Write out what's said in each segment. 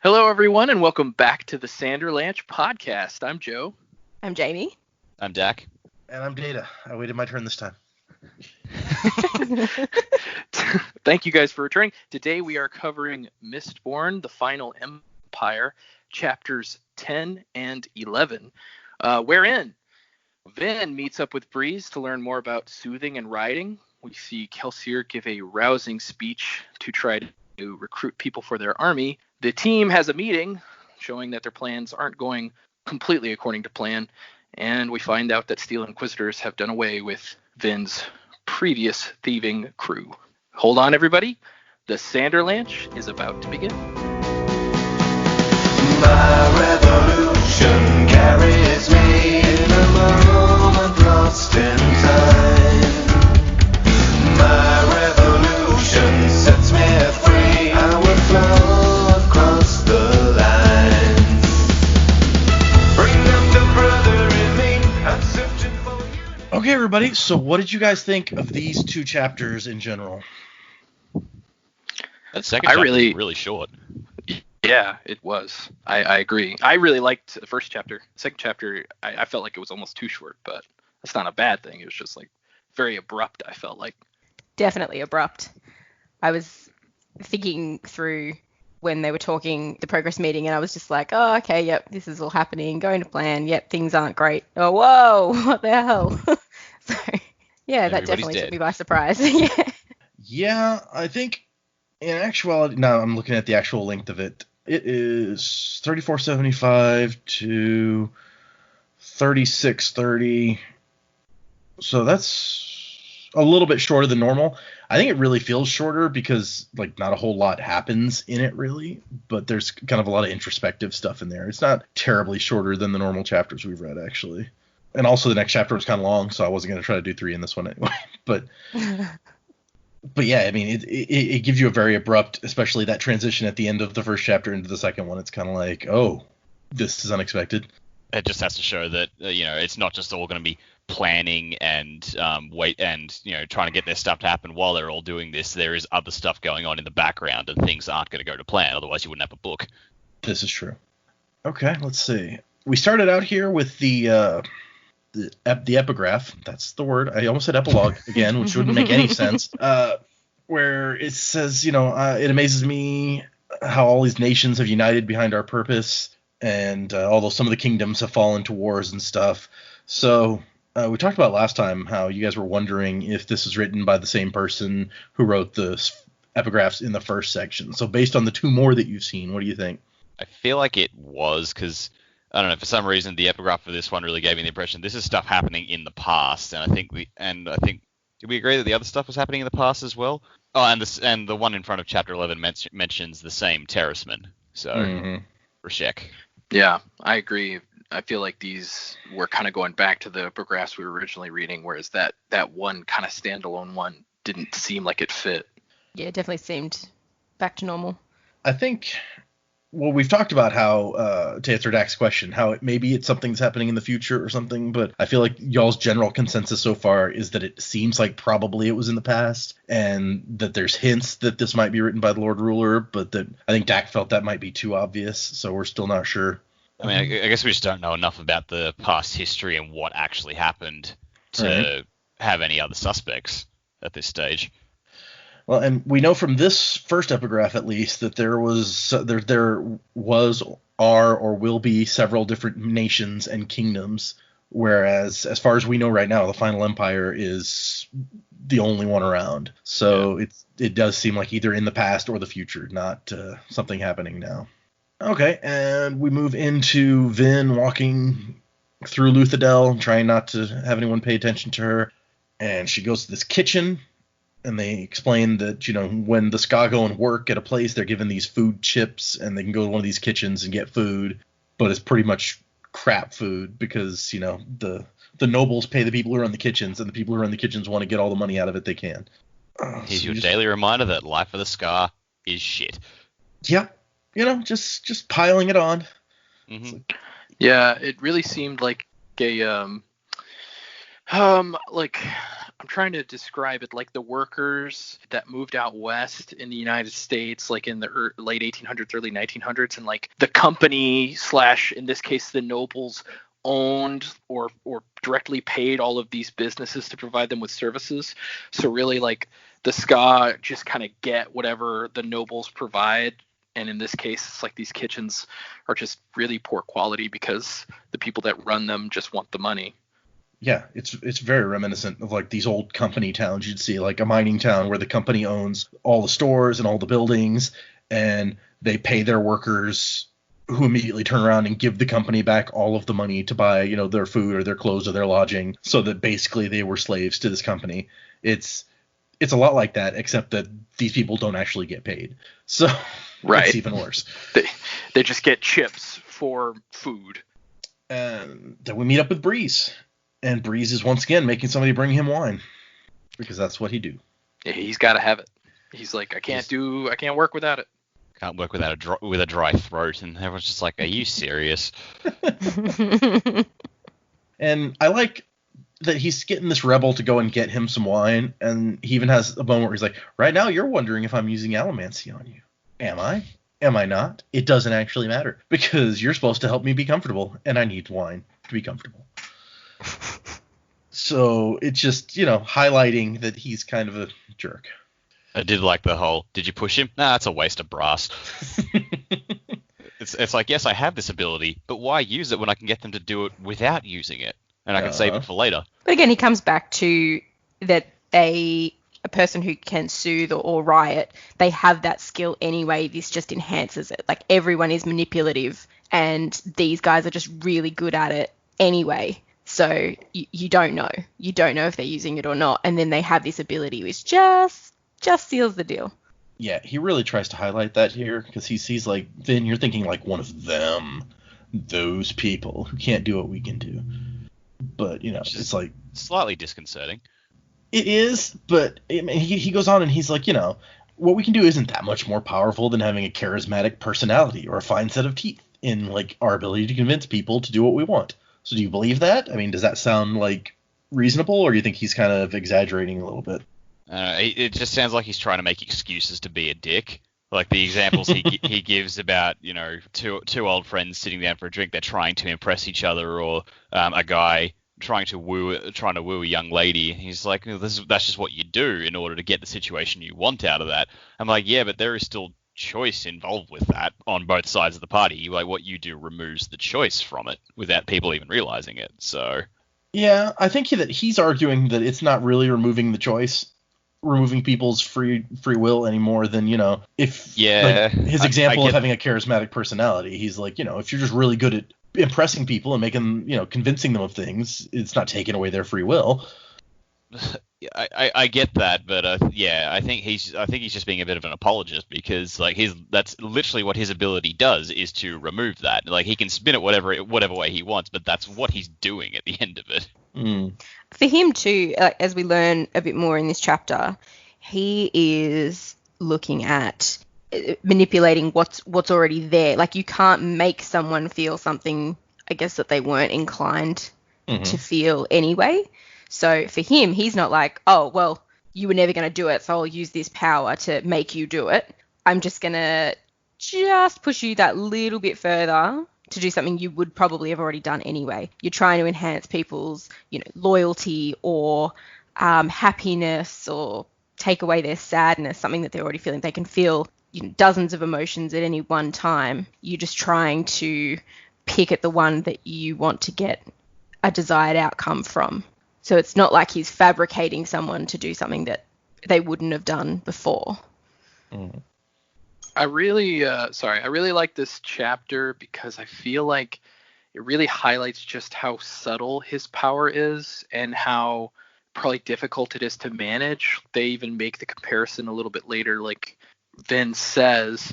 Hello, everyone, and welcome back to the Sanderlanche podcast. I'm Joe. I'm Jamie. I'm Dak. And I'm Data. I waited my turn this time. Thank you guys for returning. Today we are covering Mistborn, the Final Empire, chapters 10 and 11, wherein Vin meets up with Breeze to learn more about soothing and riding. We see Kelsier give a rousing speech to try to recruit people for their army. The team has a meeting showing that their plans aren't going completely according to plan, and we find out that Steel Inquisitors have done away with Vin's previous thieving crew. Hold on, everybody. The Sanderlanche is about to begin. My revolution carries me in a moment lost in time. My revolution sets me free. I will flow across the lines. Bring up the brother in me. I'm searching for you. Okay, everybody. So what did you guys think of these two chapters in general? That second chapter was really short. Yeah, it was. I agree. I really liked the first chapter. Second chapter, I felt like it was almost too short, but that's not a bad thing. It was just like very abrupt, I felt like. Definitely abrupt. I was thinking through when they were talking the progress meeting, and I was just like, oh, okay, yep, this is all happening, going to plan, yep, things aren't great. Oh, whoa, what the hell? So, yeah, that definitely took me by surprise. Yeah. Yeah, I think in actuality, now I'm looking at the actual length of it. It is 3475 to 3630. So that's a little bit shorter than normal. I think it really feels shorter because like not a whole lot happens in it really, but there's kind of a lot of introspective stuff in there. It's not terribly shorter than the normal chapters we've read actually. And also the next chapter was kind of long, so I wasn't going to try to do 3 in this one anyway. But yeah, I mean, it gives you a very abrupt, especially that transition at the end of the first chapter into the second one. It's kind of like, oh, this is unexpected. It just has to show that it's not just all going to be planning and trying to get their stuff to happen while they're all doing this. There is other stuff going on in the background, and things aren't going to go to plan. Otherwise, you wouldn't have a book. This is true. Okay, let's see. We started out here with the epigraph. That's the word. I almost said epilogue again, which wouldn't make any sense. Where it says, it amazes me how all these nations have united behind our purpose, and although some of the kingdoms have fallen to wars and stuff. So we talked about last time how you guys were wondering if this is written by the same person who wrote the epigraphs in the first section. So based on the 2 more that you've seen, what do you think? I feel like it was because, I don't know, for some reason the epigraph for this one really gave me the impression this is stuff happening in the past, and I think did we agree that the other stuff was happening in the past as well? Oh, and the one in front of chapter 11 mentions the same terraceman, so Rashek. Yeah, I agree. I feel like these were kind of going back to the epigraphs we were originally reading, whereas that one kind of standalone one didn't seem like it fit. Yeah, it definitely seemed back to normal. I think, well, we've talked about how, to answer Dak's question, how maybe it's something that's happening in the future or something, but I feel like y'all's general consensus so far is that it seems like probably it was in the past, and that there's hints that this might be written by the Lord Ruler, but that I think Dak felt that might be too obvious, so we're still not sure. I mean, I guess we just don't know enough about the past history and what actually happened to have any other suspects at this stage. Well, and we know from this first epigraph, at least, that there are or will be several different nations and kingdoms, whereas as far as we know right now, the Final Empire is the only one around. So it does seem like either in the past or the future, not something happening now. Okay, and we move into Vin walking through Luthadel, trying not to have anyone pay attention to her, and she goes to this kitchen. And they explain that, when the Ska go and work at a place, they're given these food chips and they can go to one of these kitchens and get food. But it's pretty much crap food because, the nobles pay the people who run the kitchens, and the people who run the kitchens want to get all the money out of it they can. Here's your daily reminder that life of the Ska is shit. Yeah. Just piling it on. Mm-hmm. Yeah, it really seemed like a I'm trying to describe it, like the workers that moved out west in the United States, like in the late 1800s, early 1900s, and like the company slash, in this case, the nobles owned or directly paid all of these businesses to provide them with services. So really, like the Ska just kind of get whatever the nobles provide. And in this case, it's like these kitchens are just really poor quality because the people that run them just want the money. Yeah, it's very reminiscent of like these old company towns you'd see, like a mining town where the company owns all the stores and all the buildings, and they pay their workers, who immediately turn around and give the company back all of the money to buy, you know, their food or their clothes or their lodging, so that basically they were slaves to this company. It's a lot like that, except that these people don't actually get paid. So right. It's even worse. They just get chips for food. And then we meet up with Breeze. And Breeze is once again making somebody bring him wine, because that's what he do. Yeah, he's got to have it. He's like, I can't work without it. Can't work without a dry throat, and everyone's just like, are you serious? And I like that he's getting this rebel to go and get him some wine, and he even has a moment where he's like, right now you're wondering if I'm using Allomancy on you. Am I? Am I not? It doesn't actually matter, because you're supposed to help me be comfortable, and I need wine to be comfortable. So it's just, you know, highlighting that he's kind of a jerk. I did like the whole, did you push him? Nah, it's a waste of brass. It's like, yes, I have this ability, but why use it when I can get them to do it without using it? And I can save it for later. But again, he comes back to that a person who can soothe or riot, they have that skill anyway. This just enhances it. Like, everyone is manipulative, and these guys are just really good at it anyway. So you don't know. You don't know if they're using it or not. And then they have this ability which just seals the deal. Yeah, he really tries to highlight that here, because he sees, like, then you're thinking like one of them, those people who can't do what we can do. But, you know, it's like slightly disconcerting. It is, but I mean, he goes on and he's like, you know, what we can do isn't that much more powerful than having a charismatic personality or a fine set of teeth in, like, our ability to convince people to do what we want. So do you believe that? I mean, does that sound like reasonable, or do you think he's kind of exaggerating a little bit? It just sounds like he's trying to make excuses to be a dick. Like the examples he gives about, you know, two old friends sitting down for a drink, they're trying to impress each other, or a guy trying to woo a young lady. He's like, that's just what you do in order to get the situation you want out of that. I'm like, yeah, but there is still choice involved with that on both sides of the party. Like, what you do removes the choice from it without people even realizing it. So yeah, I think that he's arguing that it's not really removing the choice, removing people's free will any more than, you know, if like his example of having a charismatic personality. He's like, you know, if you're just really good at impressing people and making, you know, convincing them of things, it's not taking away their free will. I get that, but yeah, I think he's just being a bit of an apologist, because like that's literally what his ability does, is to remove that. Like, he can spin it whatever way he wants, but that's what he's doing at the end of it. For him too, as we learn a bit more in this chapter, he is looking at manipulating what's already there. Like, you can't make someone feel something, I guess, that they weren't inclined to feel anyway. So for him, he's not like, oh, well, you were never going to do it, so I'll use this power to make you do it. I'm just going to just push you that little bit further to do something you would probably have already done anyway. You're trying to enhance people's, you know, loyalty or happiness, or take away their sadness, something that they're already feeling. They can feel, you know, dozens of emotions at any one time. You're just trying to pick at the one that you want to get a desired outcome from. So it's not like he's fabricating someone to do something that they wouldn't have done before. I really like this chapter, because I feel like it really highlights just how subtle his power is and how probably difficult it is to manage. They even make the comparison a little bit later, like Vin says,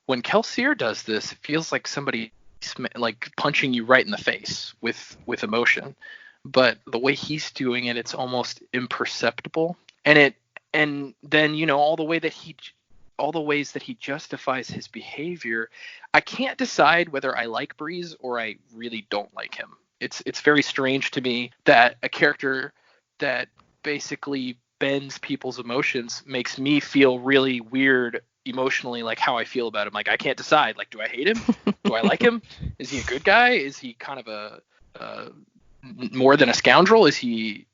when Kelsier does this, it feels like somebody like punching you right in the face with emotion. But the way he's doing it, it's almost imperceptible. And then, you know, all the ways that he justifies his behavior, I can't decide whether I like Breeze or I really don't like him. It's very strange to me that a character that basically bends people's emotions makes me feel really weird emotionally, like how I feel about him. Like I can't decide. Like, do I hate him? Do I like him? Is he a good guy? Is he kind of a more than a scoundrel? Is he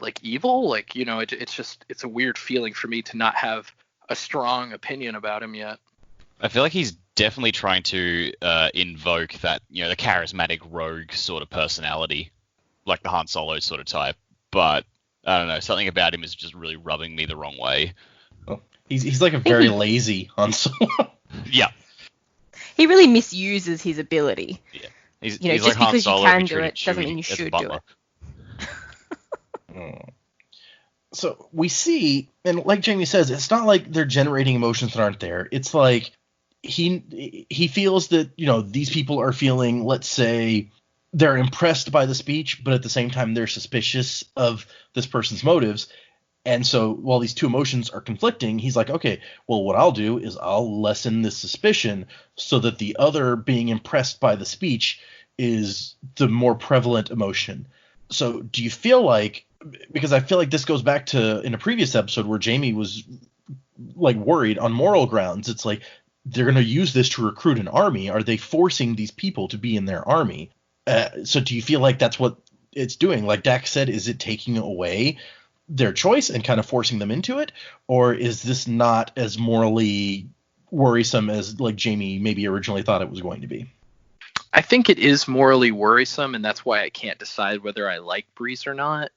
like evil? Like, you know, it's a weird feeling for me to not have a strong opinion about him yet. I feel like he's definitely trying to invoke that, you know, the charismatic rogue sort of personality, like the Han Solo sort of type. But I don't know, something about him is just really rubbing me the wrong way. Oh, he's like a very lazy Han Solo. Yeah. He really misuses his ability. Yeah. He's just like Han because Solo you can who do treated it doesn't Chewie mean you as a should do butler. it. So we see, and like Jamie says, it's not like they're generating emotions that aren't there. It's like he feels that, you know, these people are feeling, let's say, they're impressed by the speech, but at the same time they're suspicious of this person's motives. And so while these two emotions are conflicting, he's like, okay, well, what I'll do is I'll lessen this suspicion so that the other being impressed by the speech is the more prevalent emotion. So do you feel like, because I feel like this goes back to in a previous episode where Jamie was like worried on moral grounds, it's like they're going to use this to recruit an army. Are they forcing these people to be in their army? So do you feel like that's what it's doing? Like Dax said, is it taking away their choice and kind of forcing them into it? Or is this not as morally worrisome as like Jamie maybe originally thought it was going to be? I think it is morally worrisome, and that's why I can't decide whether I like Breeze or not.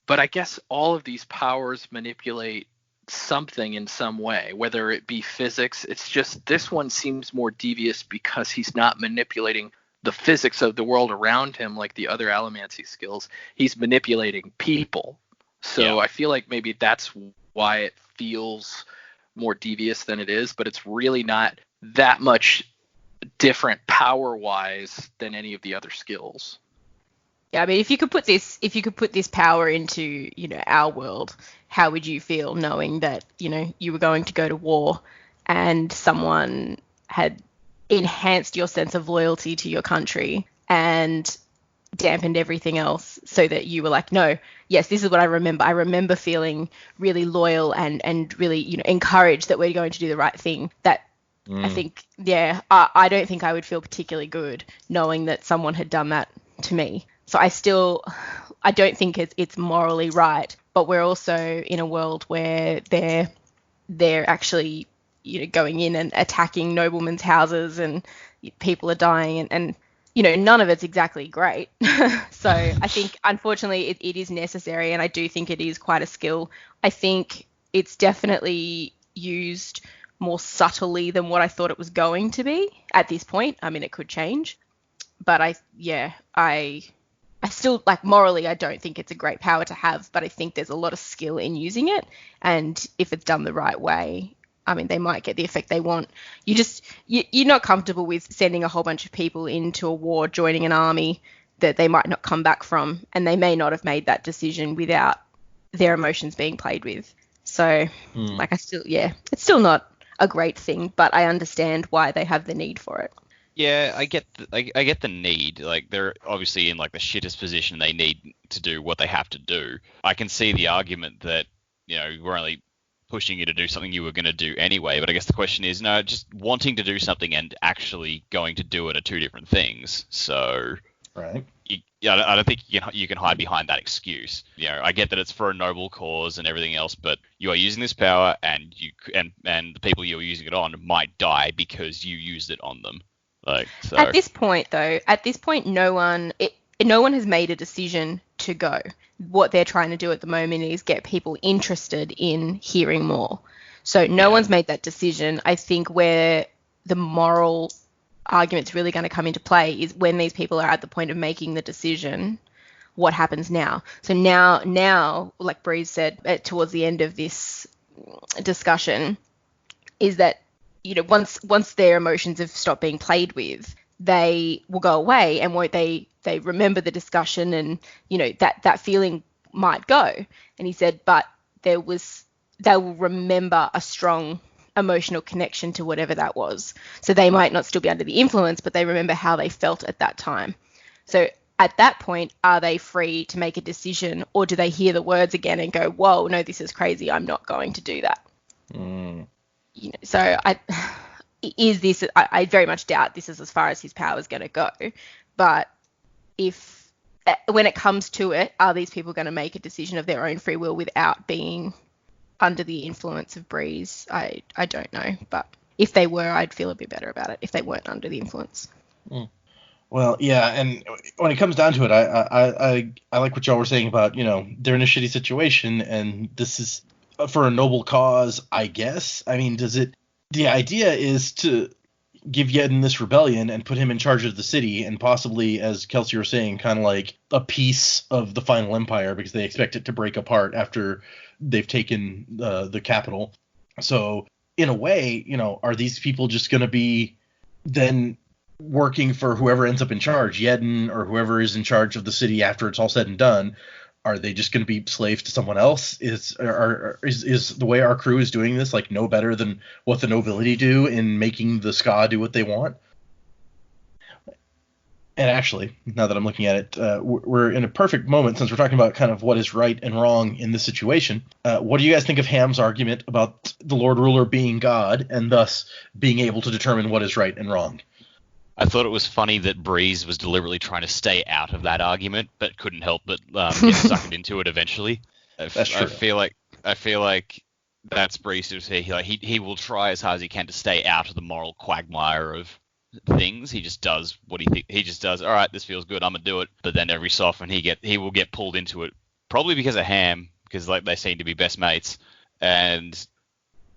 But I guess all of these powers manipulate something in some way, whether it be physics. It's just this one seems more devious because he's not manipulating the physics of the world around him like the other Allomancy skills. He's manipulating people. So Yeah. I feel like maybe that's why it feels more devious than it is, but it's really not that much different power-wise than any of the other skills. Yeah, I mean, if you could put this power into, you know, our world, how would you feel knowing that, you know, you were going to go to war and someone had enhanced your sense of loyalty to your country and dampened everything else so that you were like, no, yes, this is what I remember. I remember feeling really loyal and really, you know, encouraged that we're going to do the right thing. That I think, yeah, I don't think I would feel particularly good knowing that someone had done that to me. So I don't think it's morally right, but we're also in a world where they're actually, you know, going in and attacking noblemen's houses and people are dying and you know, none of it's exactly great. So I think, unfortunately, it is necessary, and I do think it is quite a skill. I think it's definitely used more subtly than what I thought it was going to be at this point. I mean, it could change, but I still, like, morally, I don't think it's a great power to have, but I think there's a lot of skill in using it, and if it's done the right way, I mean, they might get the effect they want. You're not comfortable with sending a whole bunch of people into a war, joining an army that they might not come back from, and they may not have made that decision without their emotions being played with. So, it's still not a great thing, but I understand why they have the need for it. Yeah, I get the need. Like, they're obviously in like the shittest position they need to do what they have to do. I can see the argument that, you know, we're only pushing you to do something you were going to do anyway, but I guess the question is, no, just wanting to do something and actually going to do it are two different things. So, right. I don't think you can hide behind that excuse. You know, I get that it's for a noble cause and everything else, but you are using this power, and the people you're using it on might die because you used it on them. Like, so. At this point, no one has made a decision to go. What they're trying to do at the moment is get people interested in hearing more. So no one's made that decision. I think where the moral argument's really going to come into play is when these people are at the point of making the decision, what happens now? So now, like Breeze said towards the end of this discussion, is that, you know, once their emotions have stopped being played with, they will go away, and won't they remember the discussion, and, you know, that feeling might go. And he said, but they will remember a strong emotional connection to whatever that was. So they might not still be under the influence, but they remember how they felt at that time. So at that point, are they free to make a decision, or do they hear the words again and go, whoa, no, this is crazy, I'm not going to do that? So I very much doubt this is as far as his power is going to go. But when it comes to it, are these people going to make a decision of their own free will without being under the influence of Breeze? I don't know. But if they were, I'd feel a bit better about it if they weren't under the influence. Well, yeah, and when it comes down to it, I like what y'all were saying about, they're in a shitty situation, and this is for a noble cause, I guess. I mean, the idea is to give Yedin this rebellion and put him in charge of the city, and possibly, as Kelsey was saying, kind of like a piece of the final empire, because they expect it to break apart after they've taken the capital. So in a way, are these people just going to be then working for whoever ends up in charge, Yedin or whoever is in charge of the city after it's all said and done? Are they just going to be slaves to someone else? Is the way our crew is doing this like no better than what the nobility do in making the Ska do what they want? And actually, now that I'm looking at it, we're in a perfect moment, since we're talking about kind of what is right and wrong in this situation. What do you guys think of Ham's argument about the Lord Ruler being God and thus being able to determine what is right and wrong? I thought it was funny that Breeze was deliberately trying to stay out of that argument, but couldn't help but get sucked into it eventually. That's true. I feel like that's Breeze to say he will try as hard as he can to stay out of the moral quagmire of things. He just does what he just does. All right, this feels good, I'm gonna do it. But then every so often he will get pulled into it, probably because of Ham, because like they seem to be best mates, and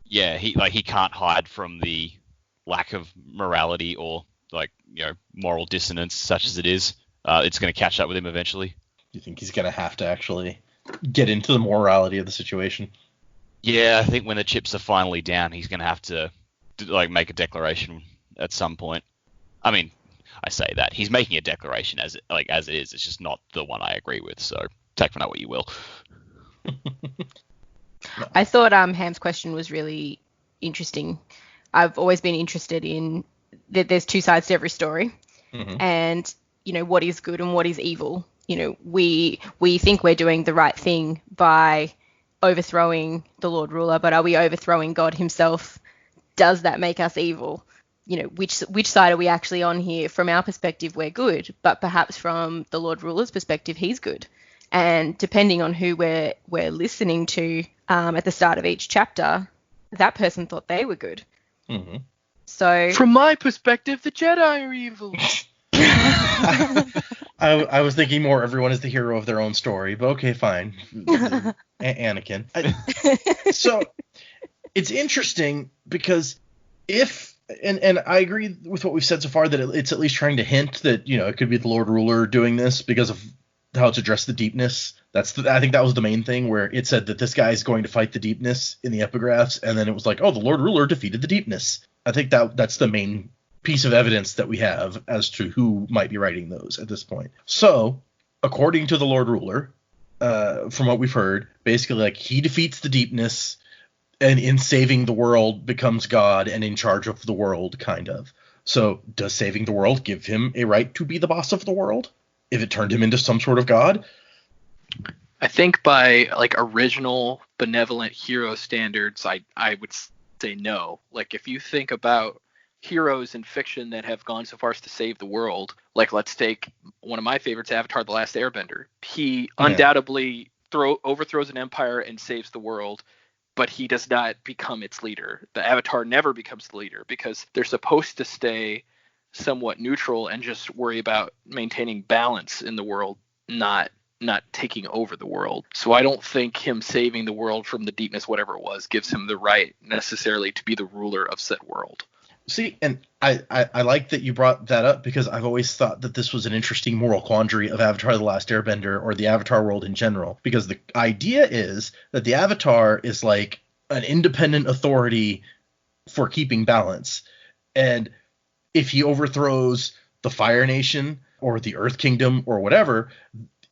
yeah, he can't hide from the lack of morality or moral dissonance, such as it is. It's going to catch up with him eventually. Do you think he's going to have to actually get into the morality of the situation? Yeah, I think when the chips are finally down, he's going to have to make a declaration at some point. I mean, I say that he's making a declaration as it is. It's just not the one I agree with. So take from that what you will. I thought Ham's question was really interesting. I've always been interested in that there's two sides to every story, and what is good and what is evil. We think we're doing the right thing by overthrowing the Lord Ruler, but are we overthrowing God himself? Does that make us evil? Which side are we actually on here? From our perspective, we're good, but perhaps from the Lord Ruler's perspective, he's good. And depending on who we're listening to at the start of each chapter, that person thought they were good. So from my perspective, the Jedi are evil. I was thinking more everyone is the hero of their own story, but okay, fine. Anakin. So it's interesting because and I agree with what we've said so far, that it's at least trying to hint that, it could be the Lord Ruler doing this because of how it's addressed the deepness. I think that was the main thing, where it said that this guy is going to fight the deepness in the epigraphs, and then it was like, oh, the Lord Ruler defeated the deepness. I think that's the main piece of evidence that we have as to who might be writing those at this point. So, according to the Lord Ruler, from what we've heard, basically, he defeats the deepness, and in saving the world becomes God and in charge of the world, kind of. So, does saving the world give him a right to be the boss of the world, if it turned him into some sort of god? I think by original benevolent hero standards, I would say no. If you think about heroes in fiction that have gone so far as to save the world, let's take one of my favorites, Avatar the Last Airbender. He undoubtedly overthrows an empire and saves the world, but he does not become its leader. The Avatar never becomes the leader because they're supposed to stay somewhat neutral and just worry about maintaining balance in the world, not taking over the world. So I don't think him saving the world from the deepness, whatever it was, gives him the right necessarily to be the ruler of said world. See, and I like that you brought that up, because I've always thought that this was an interesting moral quandary of Avatar the Last Airbender, or the Avatar world in general, because the idea is that the Avatar is like an independent authority for keeping balance. And if he overthrows the Fire Nation or the Earth Kingdom or whatever,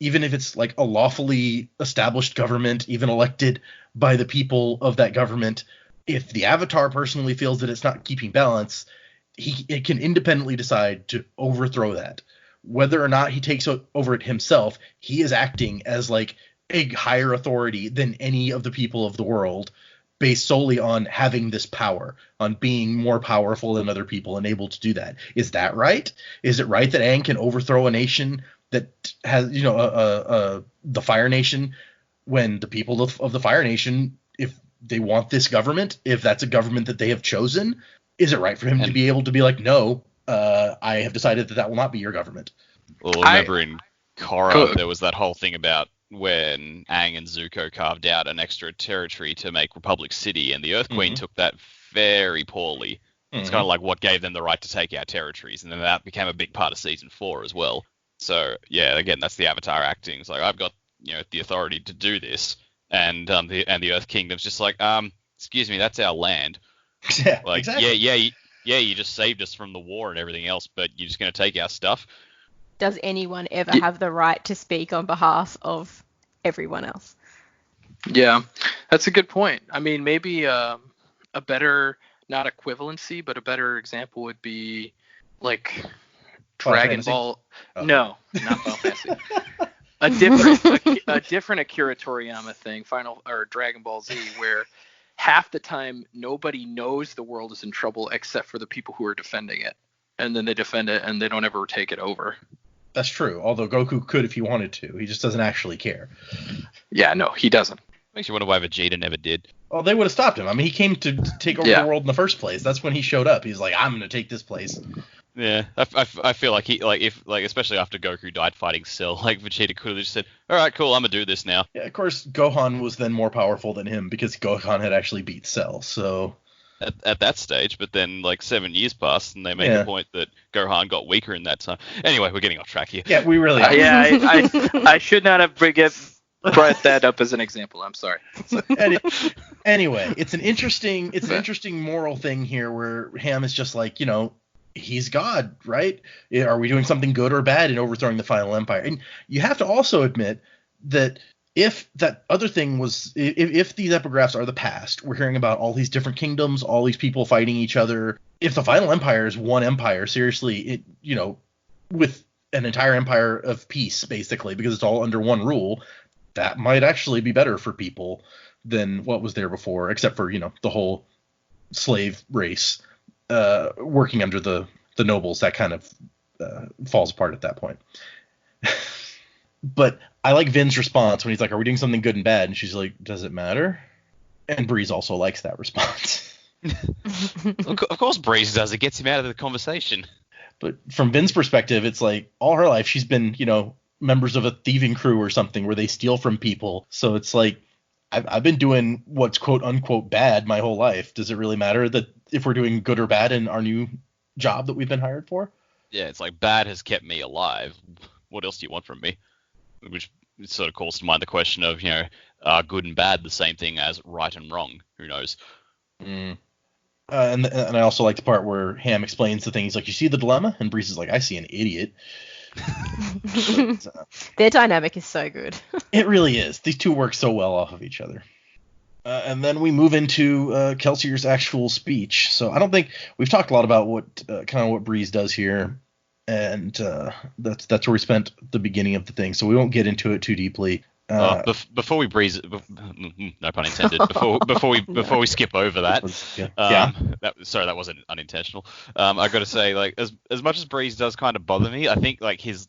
even if it's a lawfully established government, even elected by the people of that government, if the Avatar personally feels that it's not keeping balance, it can independently decide to overthrow that. whether or not he takes over it himself, he is acting as like a higher authority than any of the people of the world, based solely on having this power, on being more powerful than other people and able to do that. Is that right? Is it right that Aang can overthrow a nation that has, the Fire Nation, when the people of the Fire Nation, if they want this government, if that's a government that they have chosen, is it right for him to be able to be like, no, I have decided that will not be your government? Well, remember in Korra, there was that whole thing about when Aang and Zuko carved out an extra territory to make Republic City, and the Earth Queen took that very poorly. It's kind of like what gave them the right to take our territories, and then that became a big part of season 4 as well. So yeah, again, that's the Avatar acting. It's like, I've got the authority to do this, and the Earth Kingdom's just like, excuse me, that's our land. Yeah, like, exactly. you just saved us from the war and everything else, but you're just going to take our stuff. Does anyone ever have the right to speak on behalf of everyone else? Yeah, that's a good point. I mean, maybe a better, not equivalency, but a better example would be like Dragon Ball. Oh. No, not Final Fantasy. a different Akira Toriyama thing, Dragon Ball Z, where half the time nobody knows the world is in trouble except for the people who are defending it, and then they defend it and they don't ever take it over. That's true. Although Goku could if he wanted to. He just doesn't actually care. Yeah, no, he doesn't. Makes you wonder why Vegeta never did. Well, they would have stopped him. I mean, he came to take over the world in the first place. That's when he showed up. He's like, I'm going to take this place. Yeah, I feel like especially after Goku died fighting Cell, like Vegeta could have just said, all right, cool, I'm going to do this now. Yeah, of course, Gohan was then more powerful than him because Gohan had actually beat Cell, so... At that stage, but then like 7 years passed, and they made the point that Gohan got weaker in that time. Anyway, we're getting off track here. Yeah, we really are. I should not have brought that up as an example. I'm sorry. So, anyway, it's an interesting moral thing here where Ham is just like, he's God, right? Are we doing something good or bad in overthrowing the final empire? And you have to also admit that if that other thing was, if these epigraphs are the past, we're hearing about all these different kingdoms, all these people fighting each other. If the final empire is one empire, seriously, with an entire empire of peace, basically, because it's all under one rule, that might actually be better for people than what was there before, except for, the whole slave race working under the nobles. That kind of falls apart at that point. But I like Vin's response when he's like, are we doing something good and bad? And she's like, does it matter? And Breeze also likes that response. Of course Breeze does. It gets him out of the conversation. But from Vin's perspective, it's like all her life she's been, members of a thieving crew or something where they steal from people. So it's like, I've been doing what's quote unquote bad my whole life. Does it really matter that if we're doing good or bad in our new job that we've been hired for? Yeah, it's like bad has kept me alive. What else do you want from me? Which sort of calls to mind the question of, are good and bad the same thing as right and wrong? Who knows? And I also like the part where Ham explains the thing. He's like, you see the dilemma? And Breeze is like, I see an idiot. Their dynamic is so good. It really is. These two work so well off of each other. And then we move into Kelsier's actual speech. So I don't think we've talked a lot about what Breeze does here. And that's where we spent the beginning of the thing, so we won't get into it too deeply. Before we breeze, no pun intended. Before we skip over that, that wasn't unintentional. I got to say, like, as much as Breeze does kind of bother me, I think like his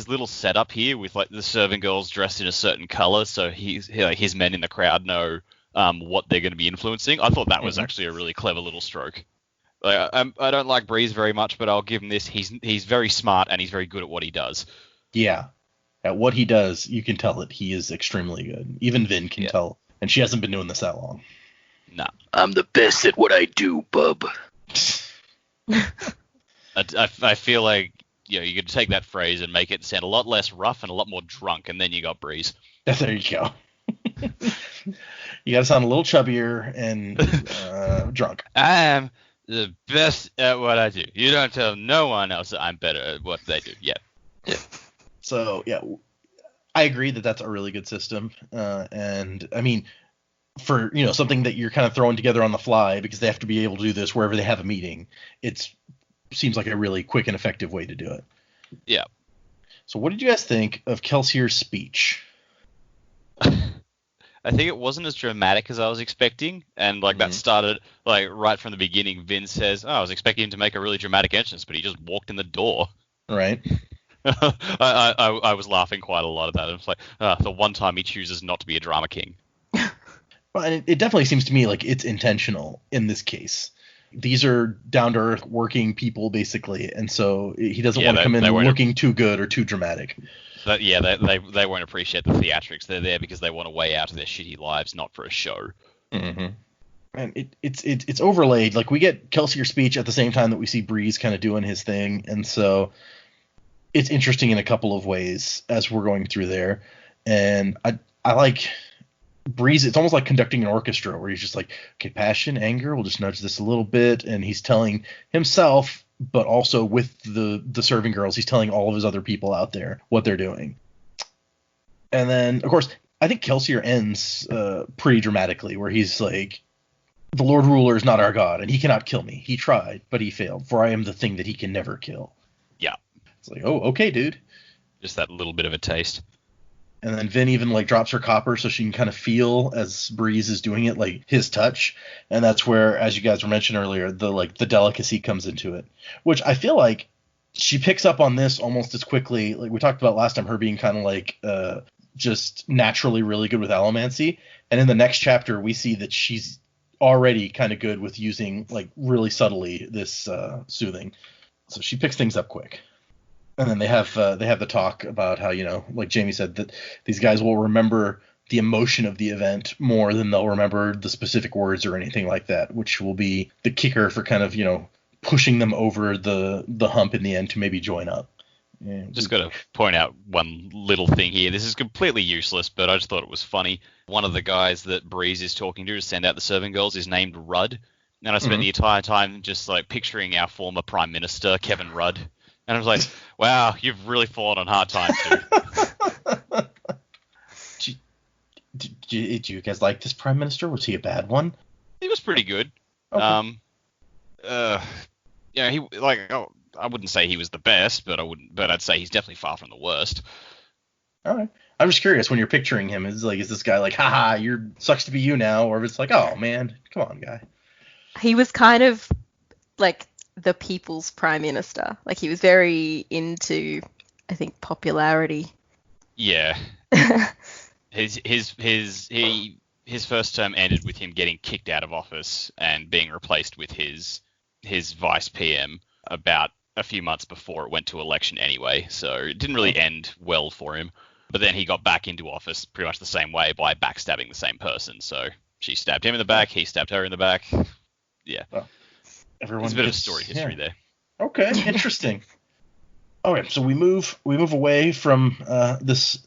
little setup here with like the servant girls dressed in a certain color, so his men in the crowd know what they're going to be influencing. I thought that was actually a really clever little stroke. Like, I don't like Breeze very much, but I'll give him this. He's very smart and he's very good at what he does. Yeah. At what he does, you can tell that he is extremely good. Even Vin can tell. And she hasn't been doing this that long. Nah. I'm the best at what I do, bub. I feel like you could take that phrase and make it sound a lot less rough and a lot more drunk, and then you got Breeze. There you go. You got to sound a little chubbier and drunk. I am the best at what I do. You don't tell no one else that I'm better at what they do. Yeah. So, yeah, I agree that that's a really good system. And, I mean, for, something that you're kind of throwing together on the fly because they have to be able to do this wherever they have a meeting, it seems like a really quick and effective way to do it. Yeah. So what did you guys think of Kelsier's speech? I think it wasn't as dramatic as I was expecting, and that started right from the beginning. Vin says, "Oh, I was expecting him to make a really dramatic entrance, but he just walked in the door." Right. I was laughing quite a lot at that. It's like the one time he chooses not to be a drama king. Well, and it definitely seems to me like it's intentional in this case. These are down-to-earth working people, basically, and so he doesn't want to come in looking too good or too dramatic. They won't appreciate the theatrics. They're there because they want a way out of their shitty lives, not for a show. Mm-hmm. And it's overlaid. Like, we get Kelsier's speech at the same time that we see Breeze kind of doing his thing, and so it's interesting in a couple of ways as we're going through there. And I like Breeze. It's almost like conducting an orchestra where he's just like, okay, passion, anger, we'll just nudge this a little bit, and he's telling himself, but also with the serving girls, he's telling all of his other people out there what they're doing. And then, of course, I think Kelsier ends pretty dramatically, where he's like, the Lord Ruler is not our God, and he cannot kill me. He tried, but he failed, for I am the thing that he can never kill. Yeah. It's like, oh, okay, dude. Just that little bit of a taste. And then Vin even drops her copper so she can kind of feel as Breeze is doing it, like his touch. And that's where, as you guys were mentioning earlier, the delicacy comes into it, which I feel like she picks up on this almost as quickly. Like we talked about last time, her being kind of just naturally really good with Allomancy. And in the next chapter, we see that she's already kind of good with using really subtly this soothing. So she picks things up quick. And then they have the talk about how, like Jamie said, that these guys will remember the emotion of the event more than they'll remember the specific words or anything like that, which will be the kicker for kind of, pushing them over the hump in the end to maybe join up. Just got to point out one little thing here. This is completely useless, but I just thought it was funny. One of the guys that Breeze is talking to send out the serving girls is named Rudd. And I spent the entire time just picturing our former Prime Minister, Kevin Rudd. And I was like, wow, you've really fallen on hard times, dude. Did you guys like this Prime Minister? Was he a bad one? He was pretty good. Okay. I wouldn't say he was the best, but I'd say he's definitely far from the worst. All right. I'm just curious when you're picturing him, is this guy like, haha, sucks to be you now, or if it's like, oh man, come on, guy. He was kind of like the people's prime minister. Like, he was very into, I think, popularity. Yeah. His first term ended with him getting kicked out of office and being replaced with his vice PM about a few months before it went to election anyway. So it didn't really end well for him. But then he got back into office pretty much the same way by backstabbing the same person. So she stabbed him in the back, he stabbed her in the back. Yeah. Well, there's a bit of story history there. Okay, interesting. Okay, so we move away from this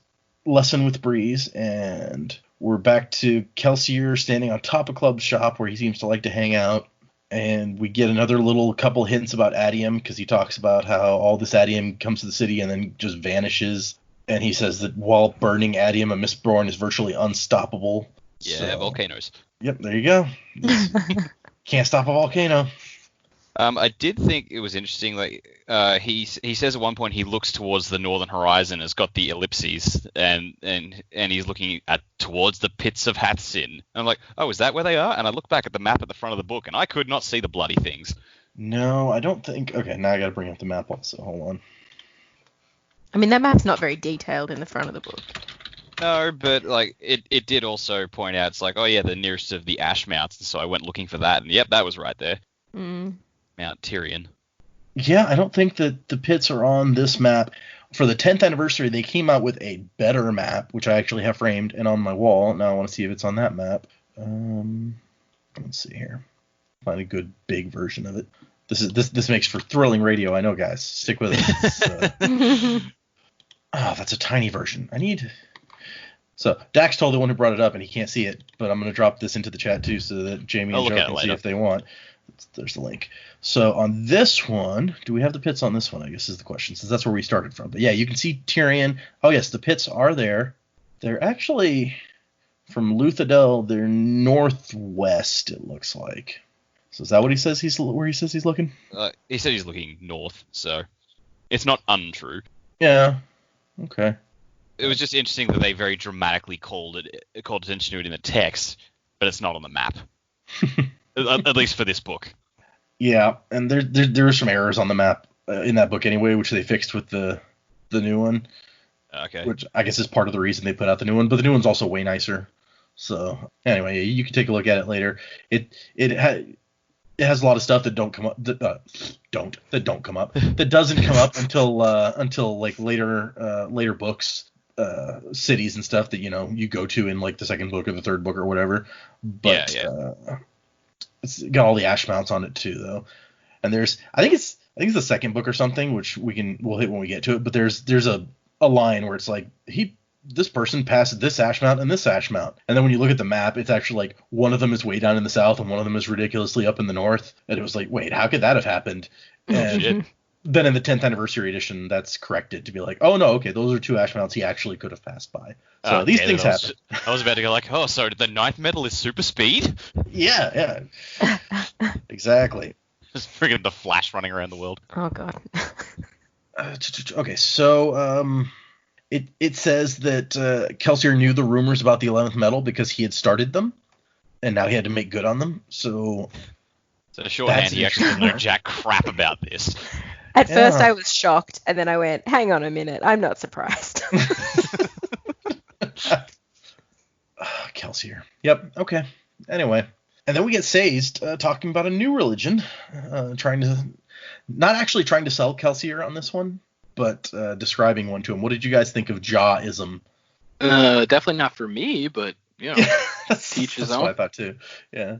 lesson with Breeze, and we're back to Kelsier standing on top of Club Shop where he seems to like to hang out. And we get another little couple hints about Adium, because he talks about how all this Adium comes to the city and then just vanishes. And he says that while burning Adium, a Mistborn is virtually unstoppable. Yeah, volcanoes. Yep, there you go. Can't stop a volcano. I did think it was interesting. He says at one point he looks towards the northern horizon, has got the ellipses, and he's looking towards the pits of Hathsin. And I'm like, oh, is that where they are? And I look back at the map at the front of the book, and I could not see the bloody things. No, I don't think. Okay, now I got to bring up the map also. Hold on. I mean, that map's not very detailed in the front of the book. No, but it did also point out, it's like, oh yeah, the nearest of the ash mounts, and so I went looking for that, and yep, that was right there. Mount Tyrion. Yeah, I don't think that the pits are on this map. For the 10th anniversary, they came out with a better map, which I actually have framed and on my wall. Now I want to see if it's on that map. Let's see here. Find a good big version of it. This makes for thrilling radio, I know, guys. Stick with it. Oh, that's a tiny version. So Dax told the one who brought it up, and he can't see it, but I'm going to drop this into the chat too, so that Jamie and Joe can see if they want. There's the link. So on this one, do we have the pits on this one, I guess is the question, since that's where we started from. But yeah, you can see Tyrion. Oh yes, the pits are there. They're actually from Luthadel. They're northwest, it looks like. So is that what he says where he says he's looking? He said he's looking north, so it's not untrue. Yeah. Okay. It was just interesting that they very dramatically called attention to it in the text, but it's not on the map. At least for this book. Yeah, and there are some errors on the map in that book anyway, which they fixed with the new one. Okay. Which I guess is part of the reason they put out the new one, but the new one's also way nicer. So anyway, you can take a look at it later. It has a lot of stuff that don't come up that don't come up that doesn't come up until like later books, cities and stuff that you go to in like the second book or the third book or whatever. But it's got all the ash mounts on it too though. And I think it's the second book or something, which we'll hit when we get to it. But there's a line where it's like this person passed this ash mount and this ash mount, and then when you look at the map, it's actually like one of them is way down in the south and one of them is ridiculously up in the north, and it was like, wait, how could that have happened? And then in the 10th anniversary edition, that's corrected to be like, oh no, okay, those are two ash mounts he actually could have passed by. So these things happen. I was about to go like, oh, so the ninth metal is super speed? Yeah. Exactly. Just friggin' the Flash running around the world. Oh god. Okay, so it says that Kelsier knew the rumors about the 11th metal because he had started them, and now he had to make good on them. So shorthand, he actually didn't know jack crap about this. At first I was shocked, and then I went, hang on a minute, I'm not surprised. Kelsier. Yep, okay. Anyway. And then we get Sazed talking about a new religion, not actually trying to sell Kelsier on this one, but describing one to him. What did you guys think of Jawism? Definitely not for me, but teach his own. That's what I thought too. Yeah.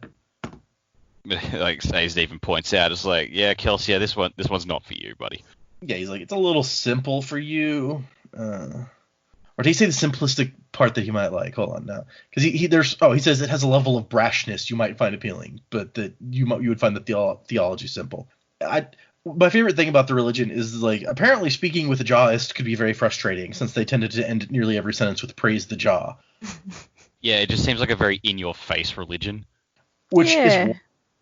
Like Sazed even points out, it's like, yeah, Kelsier, this one's not for you, buddy. Yeah, he's like, it's a little simple for you. Or did he say the simplistic part that he might like? Hold on now, because he says it has a level of brashness you might find appealing, but that you would find the theology simple. My favorite thing about the religion is like apparently speaking with a Jawist could be very frustrating since they tended to end nearly every sentence with praise the Jaw. Yeah, it just seems like a very in-your-face religion. Which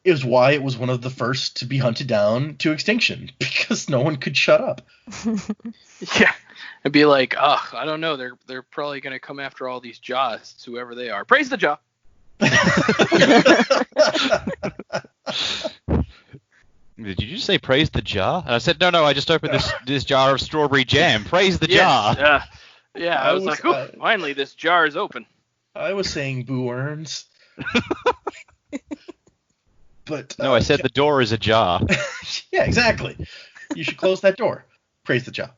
is why it was one of the first to be hunted down to extinction, because no one could shut up. Yeah. It'd be like, oh, I don't know. They're probably going to come after all these Jawists, whoever they are. Praise the Jaw. Did you just say praise the jar? And I said, no, I just opened this jar of strawberry jam. Praise the jar. Yeah, I was like, oh, finally this jar is open. I was saying boo earns. But no, I said the door is ajar. Yeah, exactly. You should close that door. Praise the Jaw.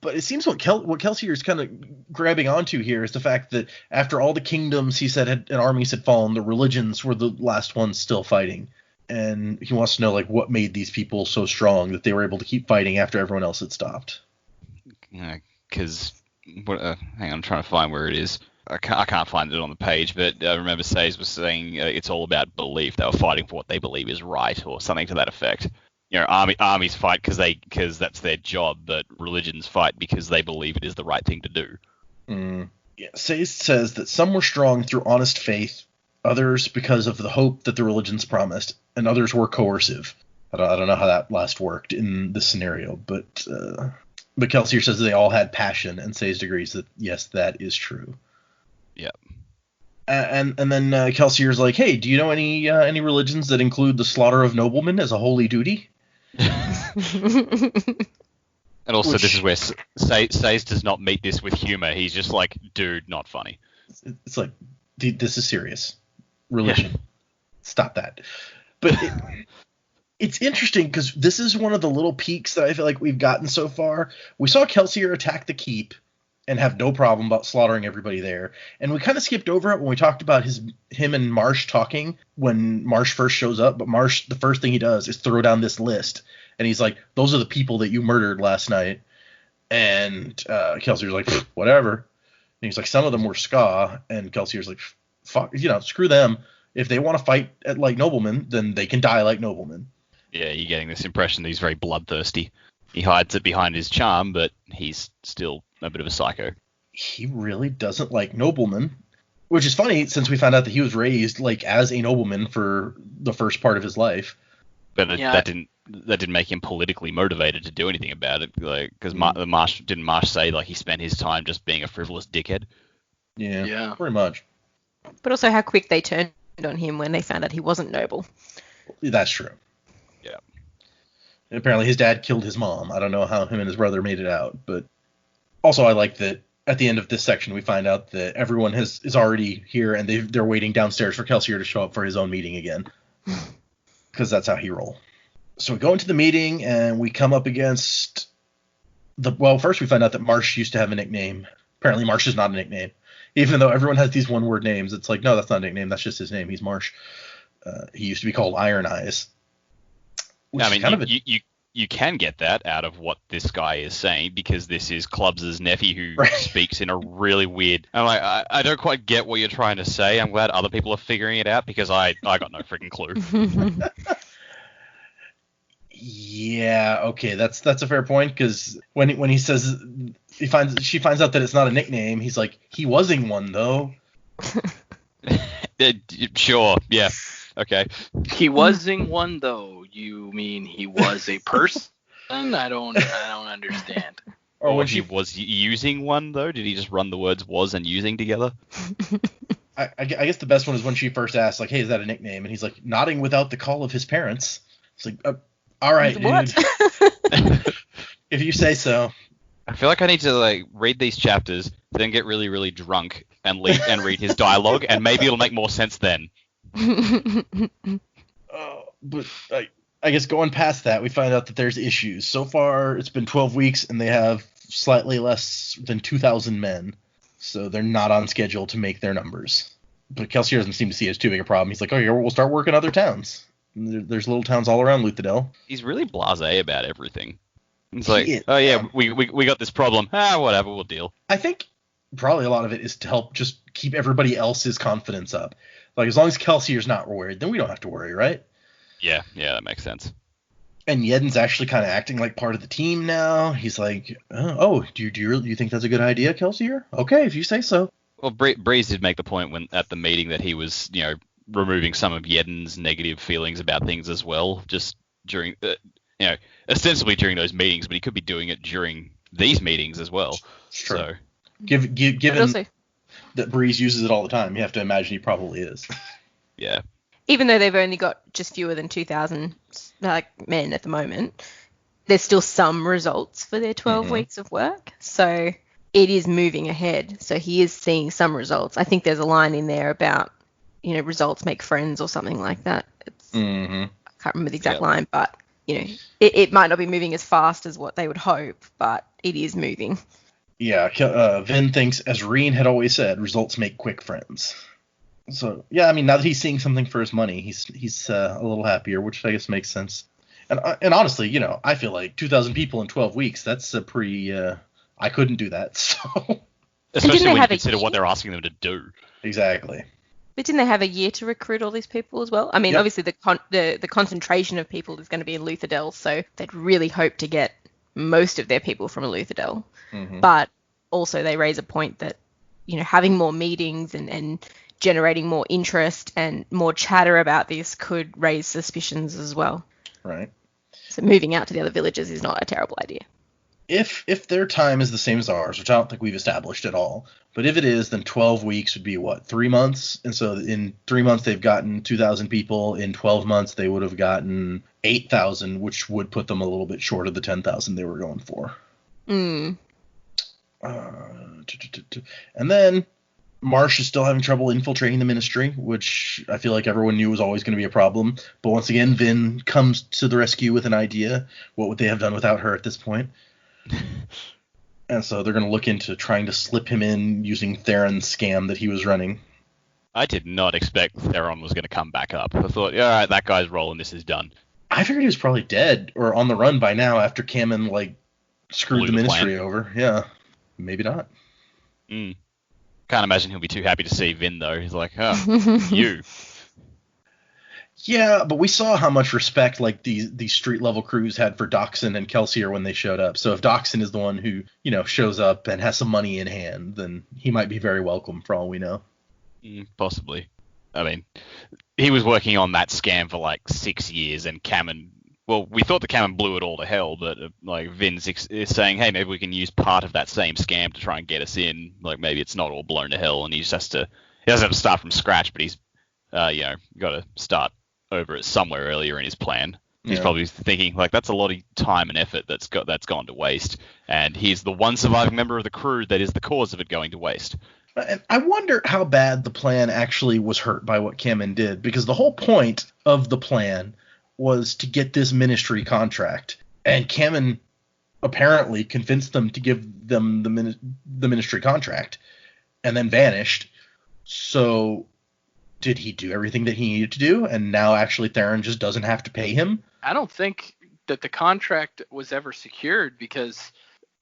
But it seems what Kelsier is kind of grabbing onto here is the fact that after all the kingdoms he said and armies had fallen, the religions were the last ones still fighting, and he wants to know like what made these people so strong that they were able to keep fighting after everyone else had stopped. Because hang on, I'm trying to find where it is. I can't find it on the page, but I remember Sazed was saying it's all about belief. They were fighting for what they believe is right, or something to that effect. Armies fight because that's their job, but religions fight because they believe it is the right thing to do. Yeah, Sazed says that some were strong through honest faith, others because of the hope that the religions promised, and others were coercive. I don't know how that last worked in this scenario, but Kelsier says they all had passion, and Sazed agrees that yes, that is true. Yep. And then Kelsier's like, hey, do you know any religions that include the slaughter of noblemen as a holy duty? And also, this is where Sazed does not meet this with humor. He's just like, dude, not funny. It's like, dude, this is serious. Religion. Yeah. Stop that. But it's interesting because this is one of the little peaks that I feel like we've gotten so far. We saw Kelsier attack the keep and have no problem about slaughtering everybody there. And we kind of skipped over it when we talked about him and Marsh talking when Marsh first shows up. But Marsh, the first thing he does is throw down this list. And he's like, those are the people that you murdered last night. And Kelsier's like, whatever. And he's like, some of them were Ska. And Kelsier's like, fuck, screw them. If they want to fight like noblemen, then they can die like noblemen. Yeah, you're getting this impression that he's very bloodthirsty. He hides it behind his charm, but he's still a bit of a psycho. He really doesn't like noblemen, which is funny since we found out that he was raised like as a nobleman for the first part of his life. But that didn't didn't make him politically motivated to do anything about it. Like, because didn't Marsh say like he spent his time just being a frivolous dickhead? Yeah, pretty much. But also how quick they turned on him when they found out he wasn't noble. That's true. Yeah. And apparently his dad killed his mom. I don't know how him and his brother made it out, but also I like that at the end of this section we find out that everyone is already here and they're waiting downstairs for Kelsier to show up for his own meeting again. Because that's how he roll. So we go into the meeting and we come up against first we find out that Marsh used to have a nickname. Apparently Marsh is not a nickname. Even though everyone has these one-word names, it's like, no, that's not a nickname. That's just his name. He's Marsh. He used to be called Iron Eyes. I mean, you can get that out of what this guy is saying, because this is Clubs' nephew who speaks in a really weird... I'm like, I don't quite get what you're trying to say. I'm glad other people are figuring it out, because I got no freaking clue. Yeah, okay, that's a fair point, because when he says she finds out that it's not a nickname, he's like, he wasing one though. Sure, yeah, okay. He wasing one though. You mean he was a person? I don't understand. Or when he was using one though? Did he just run the words was and using together? I guess the best one is when she first asks, like, hey, is that a nickname? And he's like, nodding without the call of his parents. It's like, all right, dude. If you say so. I feel like I need to like read these chapters, then get really, really drunk and read his dialogue, and maybe it'll make more sense then. But I guess going past that, we find out that there's issues. So far, it's been 12 weeks, and they have slightly less than 2,000 men. So they're not on schedule to make their numbers. But Kelsier doesn't seem to see it as too big a problem. He's like, oh, yeah, we'll start working other towns. There's little towns all around Luthadel. He's really blasé about everything. It's like, oh yeah, we got this problem. Whatever, we'll deal. I think probably a lot of it is to help just keep everybody else's confidence up. Like, as long as Kelsier's not worried, then we don't have to worry, right? Yeah, that makes sense. And Yedden's actually kind of acting like part of the team now. He's like, do you think that's a good idea, Kelsier? Okay, if you say so. Well, Breeze did make the point at the meeting that he was, removing some of Yedden's negative feelings about things as well, just during, ostensibly during those meetings, but he could be doing it during these meetings as well. True. So, given that Breeze uses it all the time, you have to imagine he probably is. Yeah. Even though they've only got just fewer than 2,000 men at the moment, there's still some results for their 12 weeks of work. So it is moving ahead. So he is seeing some results. I think there's a line in there about, results make friends or something like that. I can't remember the exact line, but, it might not be moving as fast as what they would hope, but it is moving. Yeah, Vin thinks, as Reen had always said, results make quick friends. So, yeah, I mean, now that he's seeing something for his money, he's a little happier, which I guess makes sense. And honestly, I feel like 2,000 people in 12 weeks, that's a pretty... I couldn't do that, so... Especially when you consider what they're asking them to do. Exactly. But didn't they have a year to recruit all these people as well? I mean, obviously the concentration of people is going to be in Luthadel, so they'd really hope to get most of their people from Luthadel. But also they raise a point that, having more meetings and generating more interest and more chatter about this could raise suspicions as well. Right. So moving out to the other villages is not a terrible idea. If their time is the same as ours, which I don't think we've established at all, but if it is, then 12 weeks would be, 3 months? And so in 3 months they've gotten 2,000 people. In 12 months they would have gotten 8,000, which would put them a little bit short of the 10,000 they were going for. And then Marsh is still having trouble infiltrating the ministry, which I feel like everyone knew was always going to be a problem. But once again, Vin comes to the rescue with an idea. What would they have done without her at this point? And so they're going to look into trying to slip him in using Theron's scam that he was running. I did not expect Theron was going to come back up. I thought, all right, that guy's rolling, this is done. I figured he was probably dead or on the run by now after Kamen, screwed the ministry over. Yeah, maybe not. Can't imagine he'll be too happy to see Vin, though. He's like, oh, you. Yeah, but we saw how much respect these street level crews had for Doxson and Kelsier when they showed up. So if Doxson is the one who, shows up and has some money in hand, then he might be very welcome for all we know. Possibly. I mean, he was working on that scam for 6 years, and Kamen well, we thought the cannon blew it all to hell, but like Vin's is saying, hey, maybe we can use part of that same scam to try and get us in. Like maybe it's not all blown to hell, and he doesn't have to start from scratch, but he's got to start over it somewhere earlier in his plan. He's probably thinking like that's a lot of time and effort that's gone to waste, and he's the one surviving member of the crew that is the cause of it going to waste. And I wonder how bad the plan actually was hurt by what Kamen did, because the whole point of the plan was to get this ministry contract, and Kamen apparently convinced them to give them the ministry contract, and then vanished. So did he do everything that he needed to do, and now actually Theron just doesn't have to pay him? I don't think that the contract was ever secured, because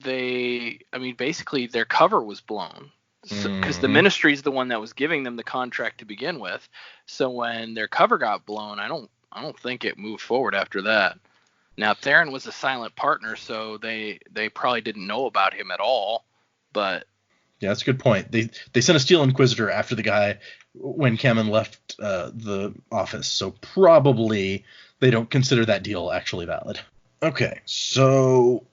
basically their cover was blown. Because the ministry is the one that was giving them the contract to begin with. So when their cover got blown, I don't think it moved forward after that. Now Theron was a silent partner, so they probably didn't know about him at all. But yeah, that's a good point. They sent a Steel Inquisitor after the guy when Kamen left the office, so probably they don't consider that deal actually valid. Okay, so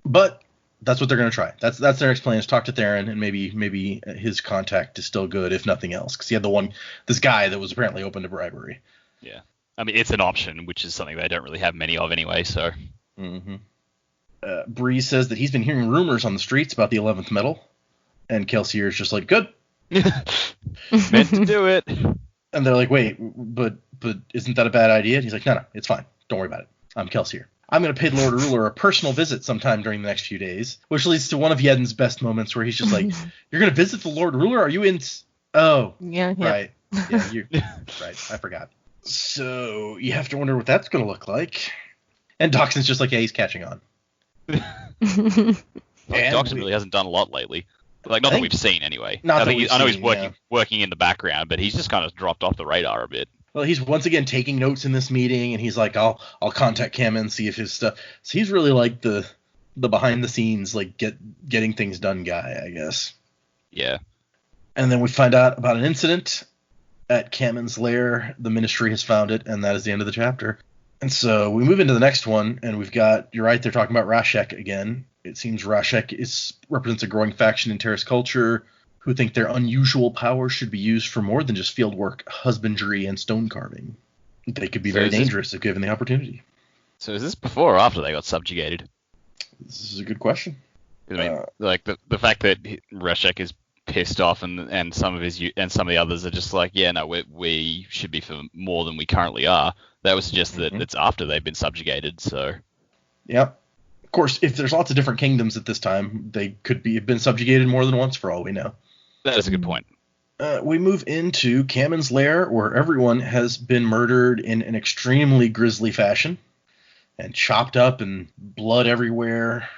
but that's what they're going to try. That's their next plan, is talk to Theron, and maybe his contact is still good, if nothing else, because he had this guy that was apparently open to bribery. Yeah, I mean it's an option, which is something they don't really have many of anyway. So, Bree says that he's been hearing rumors on the streets about the 11th metal, and Kelsier is just like, good, meant to do it. And they're like, wait, but isn't that a bad idea? And he's like, no, it's fine. Don't worry about it. I'm Kelsier. I'm going to pay the Lord Ruler a personal visit sometime during the next few days, which leads to one of Yedden's best moments where he's just like, you're going to visit the Lord Ruler? Are you in? Oh, yeah. Right. Yeah, you right. I forgot. So you have to wonder what that's going to look like. And Doxon's just like, yeah, he's catching on. Doxon really hasn't done a lot lately. Like, not that we've seen anyway. I know he's working in the background, but he's just kind of dropped off the radar a bit. Well, he's once again taking notes in this meeting, and he's like, I'll contact Kamen and see if his stuff. So he's really like the behind the scenes, like getting things done guy, I guess. Yeah. And then we find out about an incident at Kamen's lair. The ministry has found it, and that is the end of the chapter. And so we move into the next one, and we've got, you're right, they're talking about Rashek again. It seems Rashek represents a growing faction in Terrace culture who think their unusual powers should be used for more than just field work, husbandry, and stone carving. They could be very dangerous if given the opportunity. So is this before or after they got subjugated? This is a good question. I mean, like the fact that Rashek is pissed off, and some of the others are just like, yeah, no, we should be for more than we currently are. That would suggest that it's after they've been subjugated. So. Yep. Of course, if there's lots of different kingdoms at this time, they could have been subjugated more than once, for all we know. That is a good point. We move into Kamen's lair, where everyone has been murdered in an extremely grisly fashion and chopped up and blood everywhere.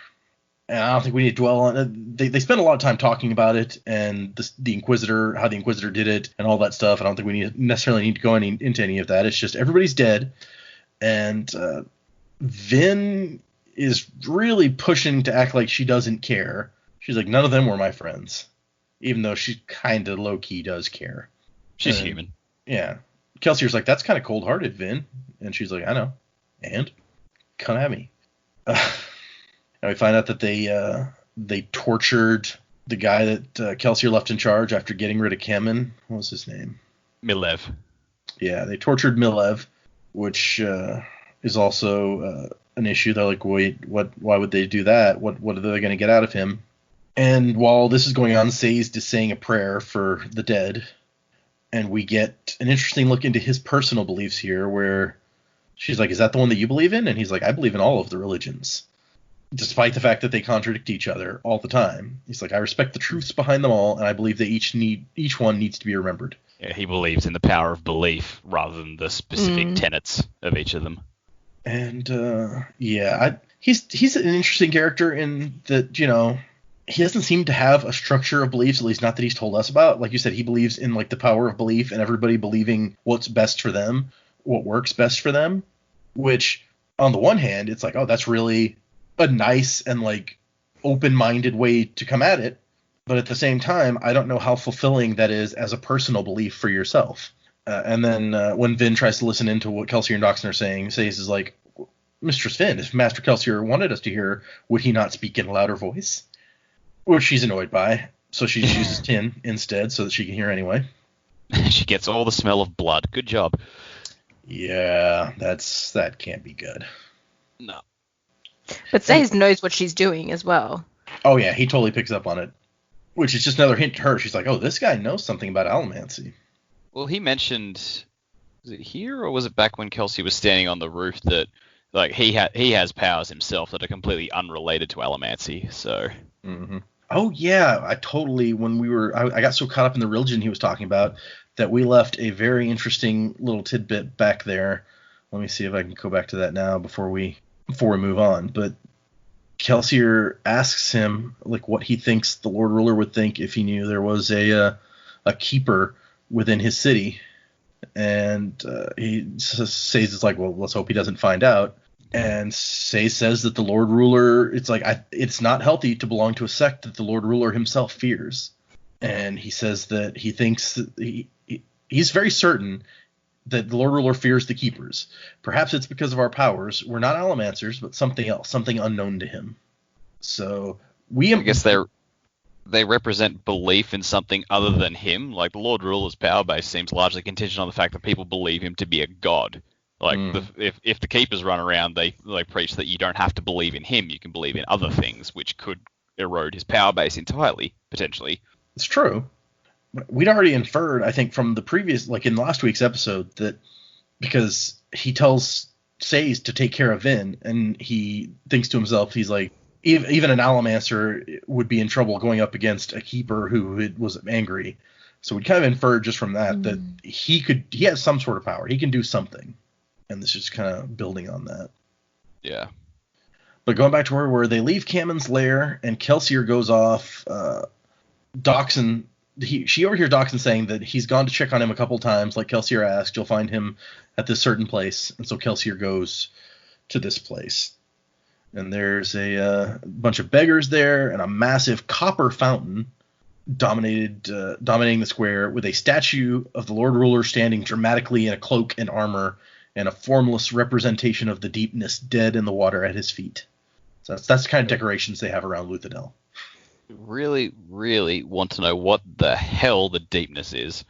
And I don't think we need to dwell on it. They spend a lot of time talking about it and the Inquisitor, how the Inquisitor did it and all that stuff. I don't think we necessarily need to go into any of that. It's just everybody's dead. And Vin is really pushing to act like she doesn't care. She's like, none of them were my friends. Even though she kind of low-key does care. She's human. Yeah. Kelsier's like, that's kind of cold-hearted, Vin. And she's like, I know. And? Come at me. And we find out that they tortured the guy that Kelsier left in charge after getting rid of Kamen. What was his name? Milev. Yeah, they tortured Milev, which is also an issue. They're like, wait, why would they do that? What are they going to get out of him? And while this is going on, Sazed is saying a prayer for the dead. And we get an interesting look into his personal beliefs here, where she's like, is that the one that you believe in? And he's like, I believe in all of the religions, despite the fact that they contradict each other all the time. He's like, I respect the truths behind them all, and I believe that each one needs to be remembered. Yeah, he believes in the power of belief rather than the specific tenets of each of them. And he's an interesting character in that, he doesn't seem to have a structure of beliefs, at least not that he's told us about. Like you said, he believes in like the power of belief and everybody believing what's best for them, what works best for them, which on the one hand, it's like, oh, that's really a nice and like open-minded way to come at it. But at the same time, I don't know how fulfilling that is as a personal belief for yourself. And then when Vin tries to listen into what Kelsier and Doxon are saying, Sazed is like, Mistress Finn, if Master Kelsier wanted us to hear, would he not speak in a louder voice? Which she's annoyed by, so she just uses tin instead so that she can hear anyway. She gets all the smell of blood. Good job. Yeah, that can't be good. No. But Sayes knows what she's doing as well. Oh yeah, he totally picks up on it. Which is just another hint to her. She's like, oh, this guy knows something about Allomancy. Well, he mentioned, was it here or was it back when Kelsey was standing on the roof that like he has powers himself that are completely unrelated to Allomancy. So. Mm-hmm. Oh yeah, I got so caught up in the religion he was talking about that we left a very interesting little tidbit back there. Let me see if I can go back to that now before we move on. But Kelsier asks him like what he thinks the Lord Ruler would think if he knew there was a keeper within his city, and he says it's like, well, let's hope he doesn't find out. And Say says that the Lord Ruler, it's not healthy to belong to a sect that the Lord Ruler himself fears. And he says that he thinks that he's very certain that the Lord Ruler fears the Keepers. Perhaps it's because of our powers. We're not Allomancers, but something else, something unknown to him. So I guess they represent belief in something other than him. Like the Lord Ruler's power base seems largely contingent on the fact that people believe him to be a god. Like if the Keepers run around, they preach that you don't have to believe in him, you can believe in other things, which could erode his power base entirely, potentially. It's true. We'd already inferred, I think, from the previous, like in last week's episode, that because he tells Sayes to take care of Vin, and he thinks to himself, he's like, even an Allomancer would be in trouble going up against a Keeper who was angry. So we kind of inferred just from that he has some sort of power. He can do something. And this is just kind of building on that. Yeah. But going back to where they leave Kammen's lair, and Kelsier goes off, Doxson, she overhears Doxson saying that he's gone to check on him a couple times, like Kelsier asked. You'll find him at this certain place. And so Kelsier goes to this place. And there's a bunch of beggars there, and a massive copper fountain dominating the square, with a statue of the Lord Ruler standing dramatically in a cloak and armor, and a formless representation of the deepness dead in the water at his feet. So that's the kind of decorations they have around Luthadel. Really, really want to know what the hell the deepness is.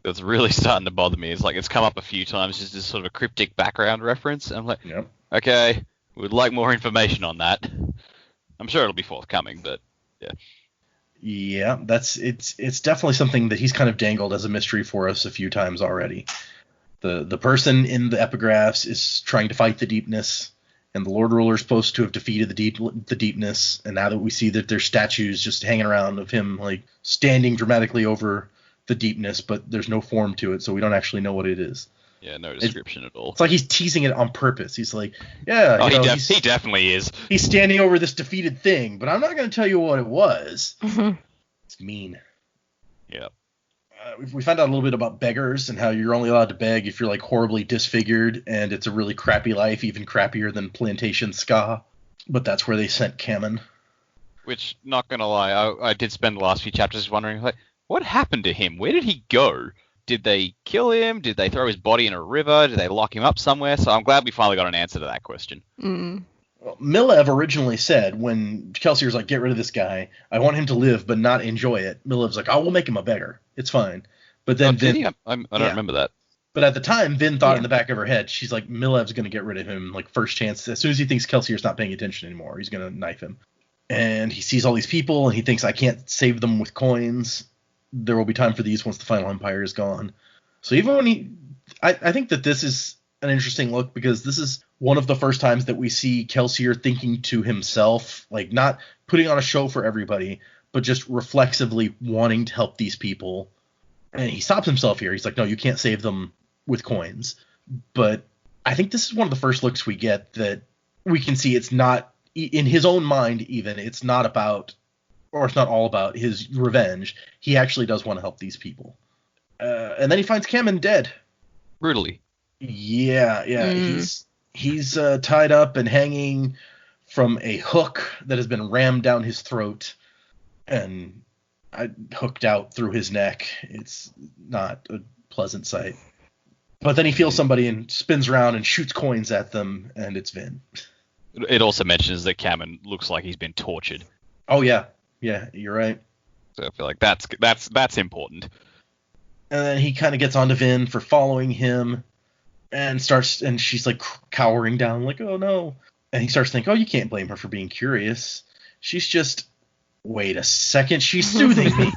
It's really starting to bother me. It's like it's come up a few times, just as sort of a cryptic background reference. And I'm like, yep. Okay, we'd like more information on that. I'm sure it'll be forthcoming, but yeah. Yeah, it's definitely something that he's kind of dangled as a mystery for us a few times already. The person in the epigraphs is trying to fight the deepness, and the Lord Ruler is supposed to have defeated the deepness, and now that we see that there's statues just hanging around of him like standing dramatically over the deepness, but there's no form to it, so we don't actually know what it is. Yeah, no description at all. It's like he's teasing it on purpose. He's like, yeah, he definitely is. He's standing over this defeated thing, but I'm not going to tell you what it was. It's mean. Yeah. We found out a little bit about beggars and how you're only allowed to beg if you're like horribly disfigured and it's a really crappy life, even crappier than plantation ska. But that's where they sent Kammen. Which, not gonna lie, I did spend the last few chapters wondering, like, what happened to him? Where did he go? Did they kill him? Did they throw his body in a river? Did they lock him up somewhere? So I'm glad we finally got an answer to that question. Well, Milev originally said when Kelsier's like, get rid of this guy, I want him to live but not enjoy it. Milev's like, we'll make him a beggar. It's fine. But then Vin, I don't remember that. But at the time, Vin thought in the back of her head, she's like, Milev's going to get rid of him, like, first chance. As soon as he thinks Kelsier's not paying attention anymore, he's going to knife him. And he sees all these people, and he thinks, I can't save them with coins. There will be time for these once the final empire is gone. So even when I think that this is an interesting look, because this is one of the first times that we see Kelsier thinking to himself, like not putting on a show for everybody, but just reflexively wanting to help these people. And he stops himself here. He's like, no, you can't save them with coins. But I think this is one of the first looks we get that we can see it's not, in his own mind even, it's not about, or it's not all about his revenge. He actually does want to help these people. And then he finds Kammen dead. Brutally. Yeah. He's tied up and hanging from a hook that has been rammed down his throat and hooked out through his neck. It's not a pleasant sight. But then he feels somebody and spins around and shoots coins at them, and it's Vin. It also mentions that Cameron looks like he's been tortured. Oh yeah, yeah, you're right. So I feel like that's important. And then he kind of gets onto Vin for following him, and she's like cowering down, like, oh no. And he starts thinking, oh, you can't blame her for being curious. She's just, wait a second, she's soothing me.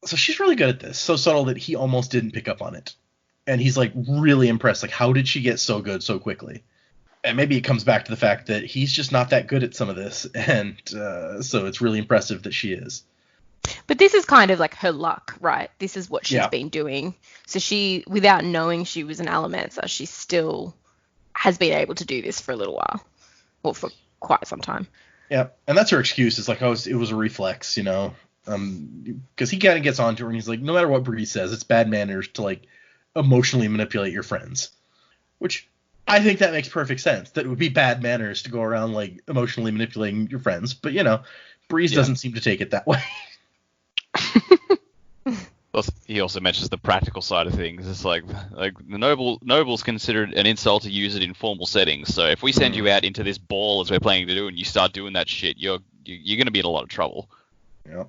So she's really good at this, so subtle that he almost didn't pick up on it. And he's like really impressed, like, how did she get so good so quickly? And maybe it comes back to the fact that he's just not that good at some of this, and so it's really impressive that she is. But this is kind of like her luck, right? This is what she's Yeah. been doing. So she, without knowing she was an Allomancer, she still has been able to do this for a little while, or for quite some time. Yeah, and that's her excuse. It's like, oh, it was a reflex, you know, because he kind of gets onto her and he's like, no matter what Bree says, it's bad manners to like emotionally manipulate your friends, which I think that makes perfect sense. That it would be bad manners to go around like emotionally manipulating your friends, but you know, Breeze doesn't seem to take it that way. He also mentions the practical side of things. It's like the noble's considered an insult to use it in formal settings. So if we send you out into this ball as we're planning to do, and you start doing that shit, you're going to be in a lot of trouble. Yeah.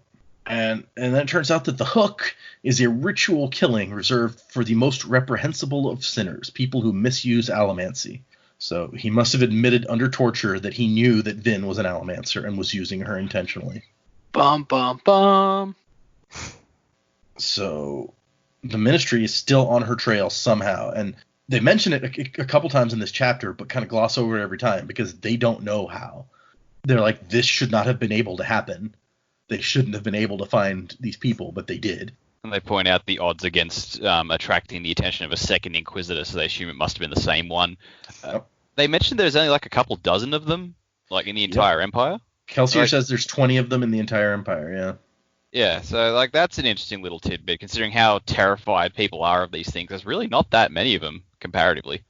And then it turns out that the hook is a ritual killing reserved for the most reprehensible of sinners, people who misuse allomancy. So he must have admitted under torture that he knew that Vin was an allomancer and was using her intentionally. Bum, bum, bum. So the Ministry is still on her trail somehow, and they mention it a couple times in this chapter, but kind of gloss over it every time because they don't know how. They're like, this should not have been able to happen. They shouldn't have been able to find these people, but they did. And they point out the odds against attracting the attention of a second Inquisitor, so they assume it must have been the same one. They mentioned there's only like a couple dozen of them, like in the entire Empire. Kelsier says there's 20 of them in the entire Empire, yeah. Yeah, so like that's an interesting little tidbit, considering how terrified people are of these things. There's really not that many of them, comparatively.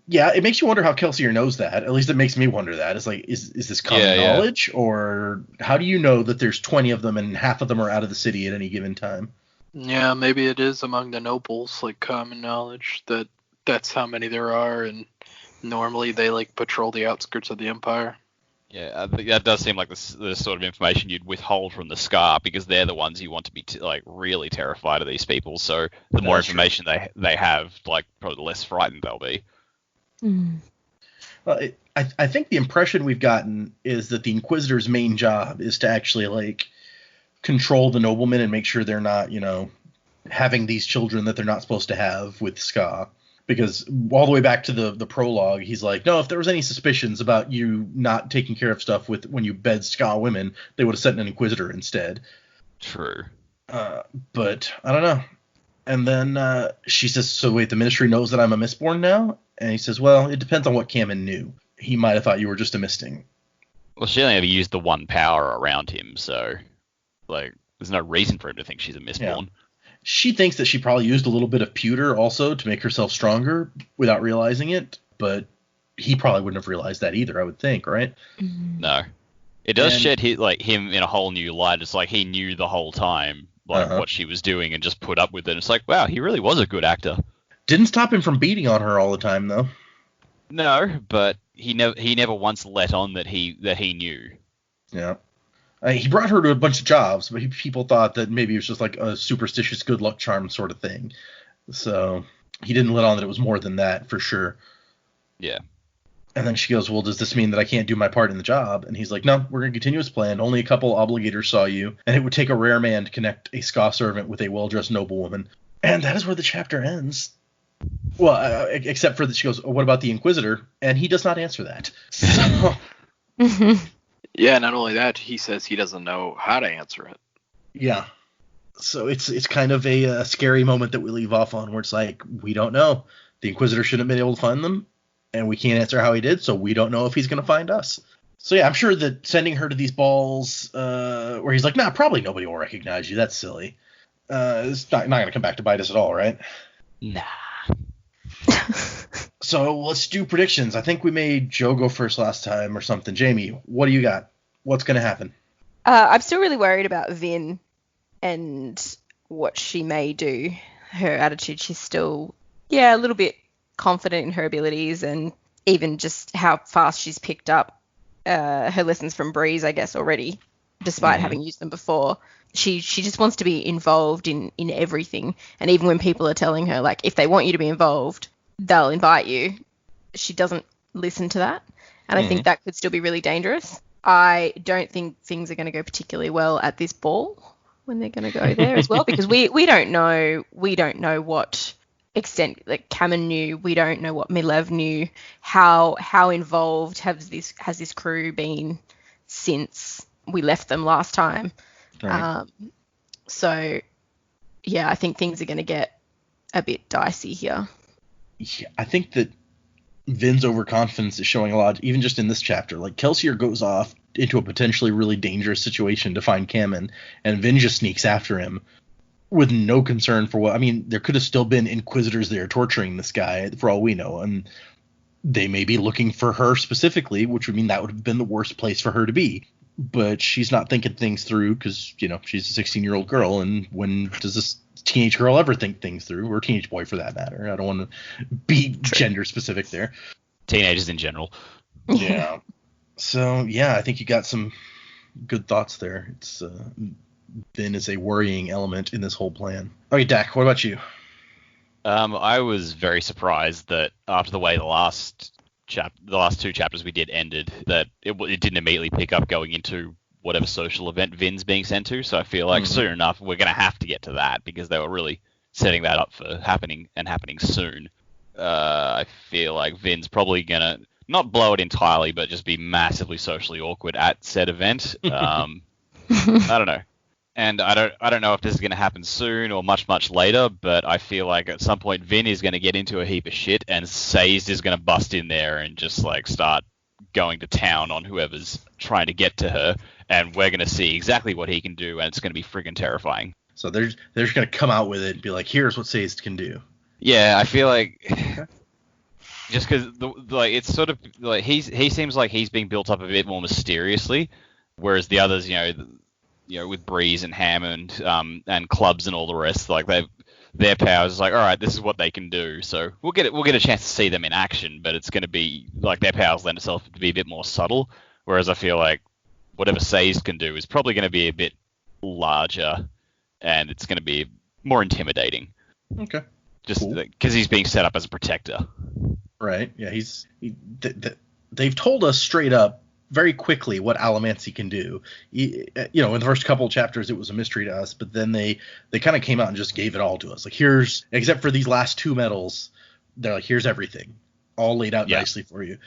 Yeah, it makes you wonder how Kelsier knows that. At least it makes me wonder that. It's like, is this common knowledge? Or how do you know that there's 20 of them and half of them are out of the city at any given time? Yeah, maybe it is among the nobles, like common knowledge that that's how many there are, and normally they like patrol the outskirts of the Empire. Yeah, I think that does seem like the sort of information you'd withhold from the Scar, because they're the ones you want to be like really terrified of these people. So the more information they have, like probably the less frightened they'll be. Well, I think the impression we've gotten is that the Inquisitor's main job is to actually like control the noblemen and make sure they're not, you know, having these children that they're not supposed to have with Ska. Because all the way back to the prologue, he's like, no, if there was any suspicions about you not taking care of stuff with when you bed Ska women, they would have sent an Inquisitor instead. True. But I don't know. And then she says, so wait, the Ministry knows that I'm a Mistborn now? And he says, well, it depends on what Cameron knew. He might have thought you were just a Misting. Well, she only ever used the one power around him, so like there's no reason for him to think she's a Mistborn. Yeah. She thinks that she probably used a little bit of pewter also to make herself stronger without realizing it, but he probably wouldn't have realized that either, I would think, right? No. It does shed him in a whole new light. It's like he knew the whole time what she was doing and just put up with it. It's like, wow, he really was a good actor. Didn't stop him from beating on her all the time, though. No, but he never once let on that he knew. Yeah. He brought her to a bunch of jobs, but people thought that maybe it was just like a superstitious good luck charm sort of thing. So he didn't let on that it was more than that, for sure. Yeah. And then she goes, well, does this mean that I can't do my part in the job? And he's like, no, we're going to continue as planned. Only a couple obligators saw you, and it would take a rare man to connect a Ska servant with a well-dressed noblewoman. And that is where the chapter ends. Well, except for that she goes, oh, what about the Inquisitor? And he does not answer that. So... Yeah, not only that, he says he doesn't know how to answer it. Yeah. So it's kind of a scary moment that we leave off on, where it's like, we don't know. The Inquisitor shouldn't have been able to find them, and we can't answer how he did, so we don't know if he's going to find us. So yeah, I'm sure that sending her to these balls, where he's like, nah, probably nobody will recognize you, that's silly. It's not going to come back to bite us at all, right? Nah. So let's do predictions. I think we made Joe go first last time or something. Jamie, what do you got? What's going to happen? I'm still really worried about Vin and what she may do. her attitude. She's still, a little bit confident in her abilities, and even just how fast she's picked up her lessons from Breeze, I guess, already, despite having used them before. She just wants to be involved in everything. And even when people are telling her, like, if they want you to be involved, they'll invite you, she doesn't listen to that. And I think that could still be really dangerous. I don't think things are going to go particularly well at this ball when they're going to go there as well, because we don't know what extent, like, Kamen knew. We don't know what Milev knew. How involved has this crew been since we left them last time? Right. So yeah, I think things are going to get a bit dicey here. Yeah, I think that Vin's overconfidence is showing a lot, even just in this chapter. Like, Kelsier goes off into a potentially really dangerous situation to find Kamen, and Vin just sneaks after him with no concern for what. I mean, there could have still been Inquisitors there torturing this guy, for all we know, and they may be looking for her specifically, which would mean that would have been the worst place for her to be. But she's not thinking things through because, she's a 16-year-old girl, and when does this teenage girl ever think things through, or teenage boy for that matter? I don't want to be gender specific there. Teenagers in general. Yeah. So, yeah, I think you got some good thoughts there. It's Vin is a worrying element in this whole plan. Okay, Dak, what about you? I was very surprised that after the way the last two chapters we did ended, that it didn't immediately pick up going into whatever social event Vin's being sent to. So I feel like soon enough we're going to have to get to that, because they were really setting that up for happening soon. I feel like Vin's probably going to not blow it entirely, but just be massively socially awkward at said event. I don't know. And I don't know if this is going to happen soon or much, much later, but I feel like at some point Vin is going to get into a heap of shit, and Sazed is going to bust in there and just, like, start going to town on whoever's trying to get to her, and we're going to see exactly what he can do, and it's going to be friggin' terrifying. So they're just going to come out with it and be like, here's what Sazed can do. Yeah, I feel like just because it's sort of like he seems like he's being built up a bit more mysteriously, whereas the others, with Breeze and Hammond and Clubs and all the rest, like their powers is like, all right, this is what they can do. So we'll get a chance to see them in action, but it's going to be like their powers lend itself to be a bit more subtle. Whereas I feel like whatever Sazed can do is probably going to be a bit larger, and it's going to be more intimidating. Okay. Just because he's being set up as a protector. Right. Yeah. They've told us straight up very quickly what Allomancy can do. In the first couple of chapters it was a mystery to us, but then they kind of came out and just gave it all to us. Like, here's, except for these last two medals, they're like, here's everything all laid out nicely for you.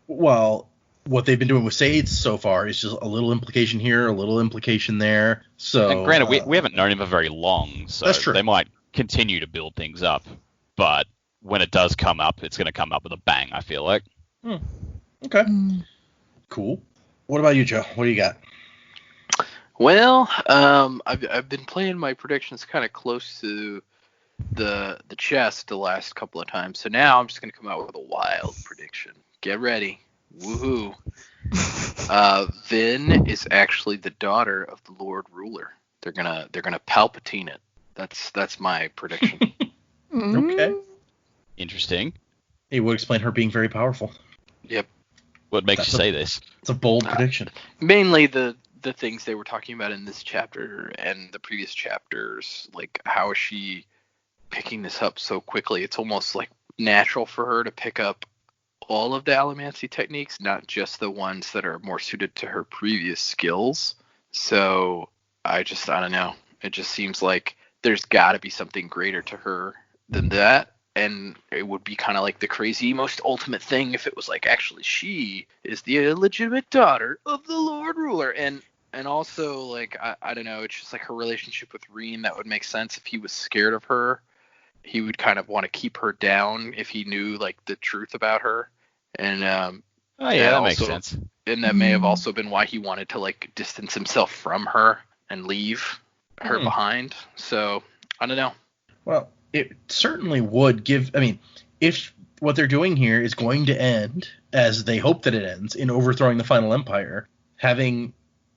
Well, what they've been doing with Sazed so far is just a little implication here, a little implication there. So, and granted, we haven't known him for very long, so that's true. They might continue to build things up, but when it does come up, it's going to come up with a bang, I feel like. Okay. Cool. What about you, Joe? What do you got? Well, I've been playing my predictions kind of close to the chest the last couple of times, so now I'm just going to come out with a wild prediction. Get ready. Woohoo. Vin is actually the daughter of the Lord Ruler. They're gonna Palpatine it. That's my prediction. Okay. Interesting. It would explain her being very powerful. Yep. What makes you say this? It's a bold prediction. Mainly the things they were talking about in this chapter and the previous chapters. Like, how is she picking this up so quickly? It's almost like natural for her to pick up all of the Allomancy techniques, not just the ones that are more suited to her previous skills. So I don't know. It just seems like there's got to be something greater to her than that. And it would be kind of like the crazy, most ultimate thing if it was like, actually, she is the illegitimate daughter of the Lord Ruler. And also, like, I don't know, it's just like her relationship with Reen, that would make sense. If he was scared of her, he would kind of want to keep her down if he knew, like, the truth about her. And that makes sense. And that may have also been why he wanted to, like, distance himself from her and leave her behind. So I don't know. Well, it certainly would give. I mean, if what they're doing here is going to end as they hope that it ends, in overthrowing the final empire, having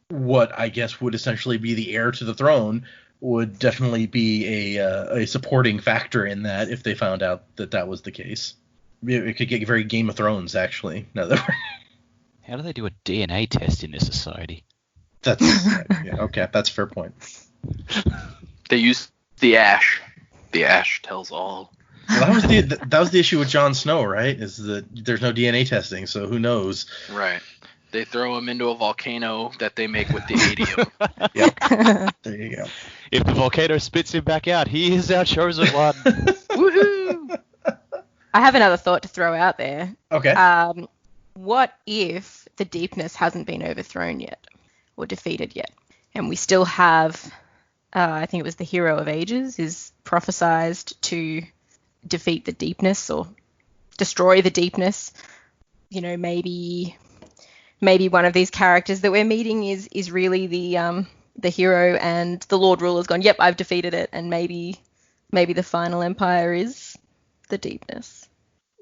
what I guess would essentially be the heir to the throne would definitely be a supporting factor in that if they found out that was the case. It could get very Game of Thrones, actually. Now that How do they do a DNA test in this society? that's okay. That's a fair point. They use the ash. The ash tells all. Well, that was the issue with Jon Snow, right? Is that there's no DNA testing, so who knows? Right. They throw him into a volcano that they make with the adium. Yep. There you go. If the volcano spits him back out, he is our chosen one. Woohoo! I have another thought to throw out there. Okay. What if the deepness hasn't been overthrown yet or defeated yet, and we still have, I think it was the Hero of Ages is prophesized to defeat the deepness or destroy the deepness. You know, maybe one of these characters that we're meeting is really the hero, and the Lord Ruler's gone, yep, I've defeated it, and maybe the final empire is the deepness.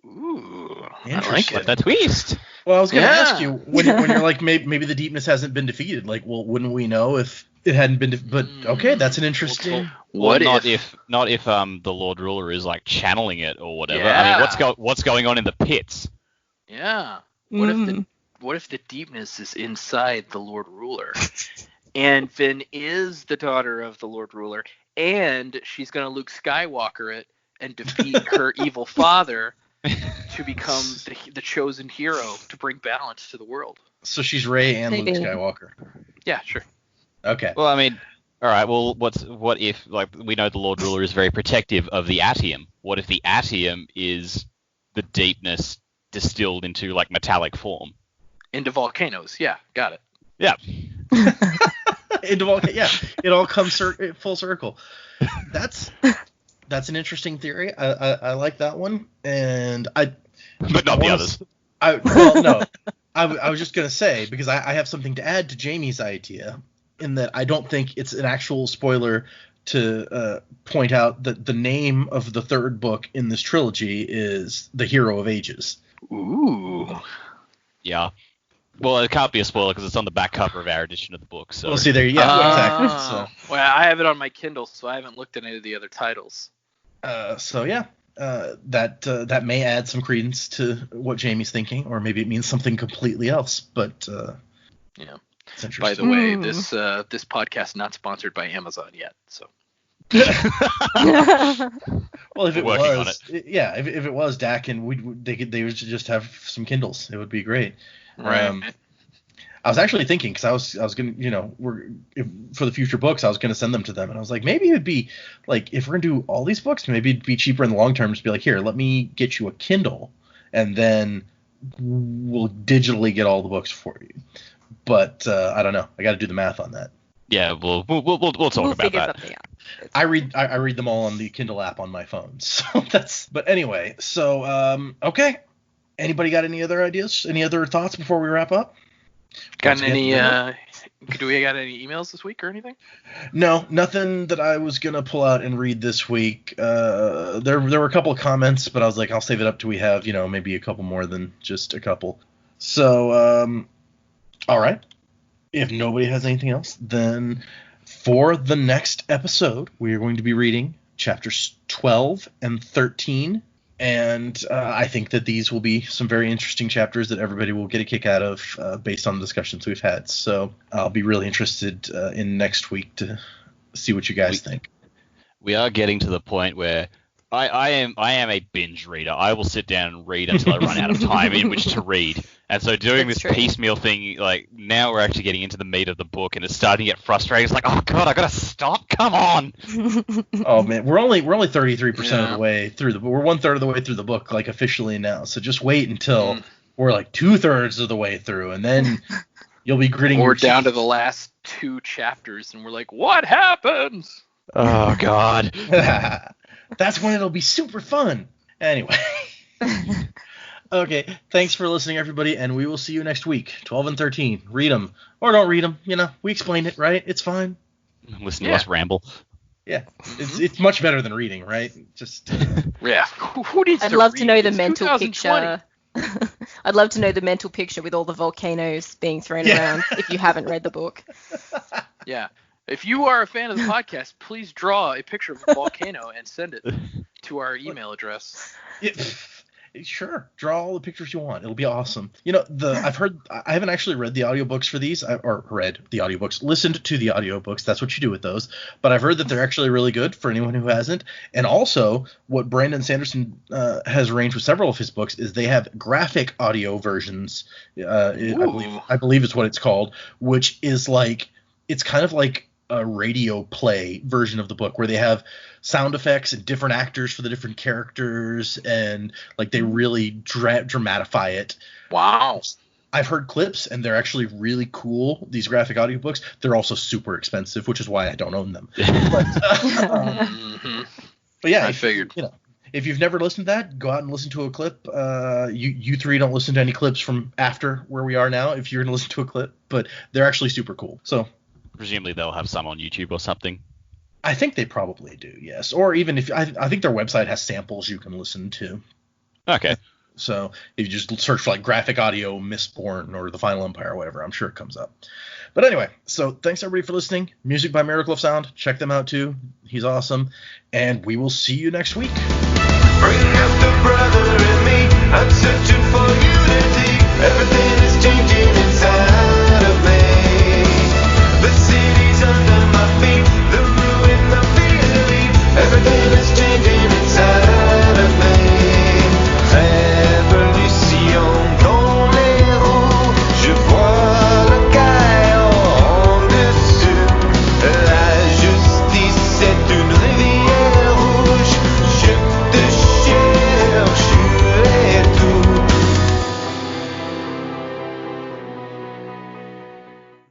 Ooh, I Interesting. like it. What a twist! Well, I was going to Yeah. ask you when you're like maybe the deepness hasn't been defeated. Like, well, wouldn't we know if it hadn't been? But okay, that's an interesting. What not if? if the Lord Ruler is like channeling it or whatever. I Yeah. mean, what's going on in the pits? Yeah. What if the deepness is inside the Lord Ruler, and Finn is the daughter of the Lord Ruler, and she's gonna Luke Skywalker it and defeat her evil father to become the chosen hero to bring balance to the world. So she's Rey and Luke Maybe. Skywalker. Yeah, sure. Okay. Well, I mean, all right. Well, what if like we know the Lord Ruler is very protective of the Atium? What if the Atium is the deepness distilled into like metallic form? Into volcanoes. Yeah, got it. Yeah. Yeah, it all comes full circle. That's an interesting theory. I like that one, and But not the others. No. I was just gonna say, because I have something to add to Jamie's idea, in that I don't think it's an actual spoiler to point out that the name of the third book in this trilogy is The Hero of Ages. Ooh. Yeah. Well, it can't be a spoiler because it's on the back cover of our edition of the book. So Well, see there, exactly. Oh. Well, I have it on my Kindle, so I haven't looked at any of the other titles. So yeah, that may add some credence to what Jamie's thinking, or maybe it means something completely else. But Yeah. it's interesting. By the way, this podcast not sponsored by Amazon yet. So. Well, if it Working on was, yeah, if it was Dak, and they would just have some Kindles, it would be great. Right. I was actually thinking, because I was gonna, for the future books, I was gonna send them to them, and I was like, maybe it'd be like, if we're gonna do all these books, maybe it'd be cheaper in the long term to be like, here, let me get you a Kindle, and then we'll digitally get all the books for you. But I don't know, I got to do the math on that. yeah, we'll talk about figure that. something out. I read them all on the Kindle app on my phone, so that's. But anyway, so okay. Anybody got any other ideas? Any other thoughts before we wrap up? Got any? Do we got any emails this week or anything? No, nothing that I was gonna pull out and read this week. There were a couple of comments, but I was like, I'll save it up till we have, maybe a couple more than just a couple. So, all right. If nobody has anything else, then for the next episode, we are going to be reading chapters 12 and 13. And I think that these will be some very interesting chapters that everybody will get a kick out of based on the discussions we've had. So I'll be really interested in next week to see what you guys think. We are getting to the point where I am a binge reader. I will sit down and read until I run out of time in which to read. And so doing That's this true. piecemeal thing, like now we're actually getting into the meat of the book, and it's starting to get frustrating. It's like, oh god, I gotta stop. Come on. Oh man, we're only 33% of Yeah. the way through we're 1/3 of the way through the book, like officially now. So just wait until we're like 2/3 of the way through, and then you'll be gritting Or your down to teeth. the last 2 chapters, and we're like, what happens? Oh god. That's when it'll be super fun. Anyway. Okay, thanks for listening, everybody, and we will see you next week. 12 and 13. Read them. Or don't read them. We explained it, right? It's fine. Listen to Yeah. us ramble. Yeah. It's much better than reading, right? Just Yeah. Who needs I'd to love to read? know the It's mental 2020. picture. I'd love to know the mental picture with all the volcanoes being thrown Yeah. around if you haven't read the book. Yeah. If you are a fan of the podcast, please draw a picture of a volcano and send it to our email address. Sure, draw all the pictures you want. It'll be awesome. I haven't actually read the audiobooks for these, or read the audiobooks, listened to the audiobooks. That's what you do with those. But I've heard that they're actually really good for anyone who hasn't. And also, what Brandon Sanderson has arranged with several of his books is they have graphic audio versions. I believe is what it's called, which is like, it's kind of like a radio play version of the book where they have sound effects and different actors for the different characters, and like they really dramatify it. Wow. I've heard clips and they're actually really cool, these graphic audiobooks. They're also super expensive, which is why I don't own them. But yeah, I figured. If you've never listened to that, go out and listen to a clip. You three don't listen to any clips from after where we are now if you're going to listen to a clip, but they're actually super cool. So presumably they'll have some on YouTube or something. I think they probably do, yes. Or even if I think their website has samples you can listen to. Okay. So if you just search for like graphic audio Mistborn or The Final Empire or whatever, I'm sure it comes up. But anyway, so thanks everybody for listening. Music by Miracle of Sound. Check them out too. He's awesome. And we will see you next week. Bring up the brother in me. I'm searching for unity. Everything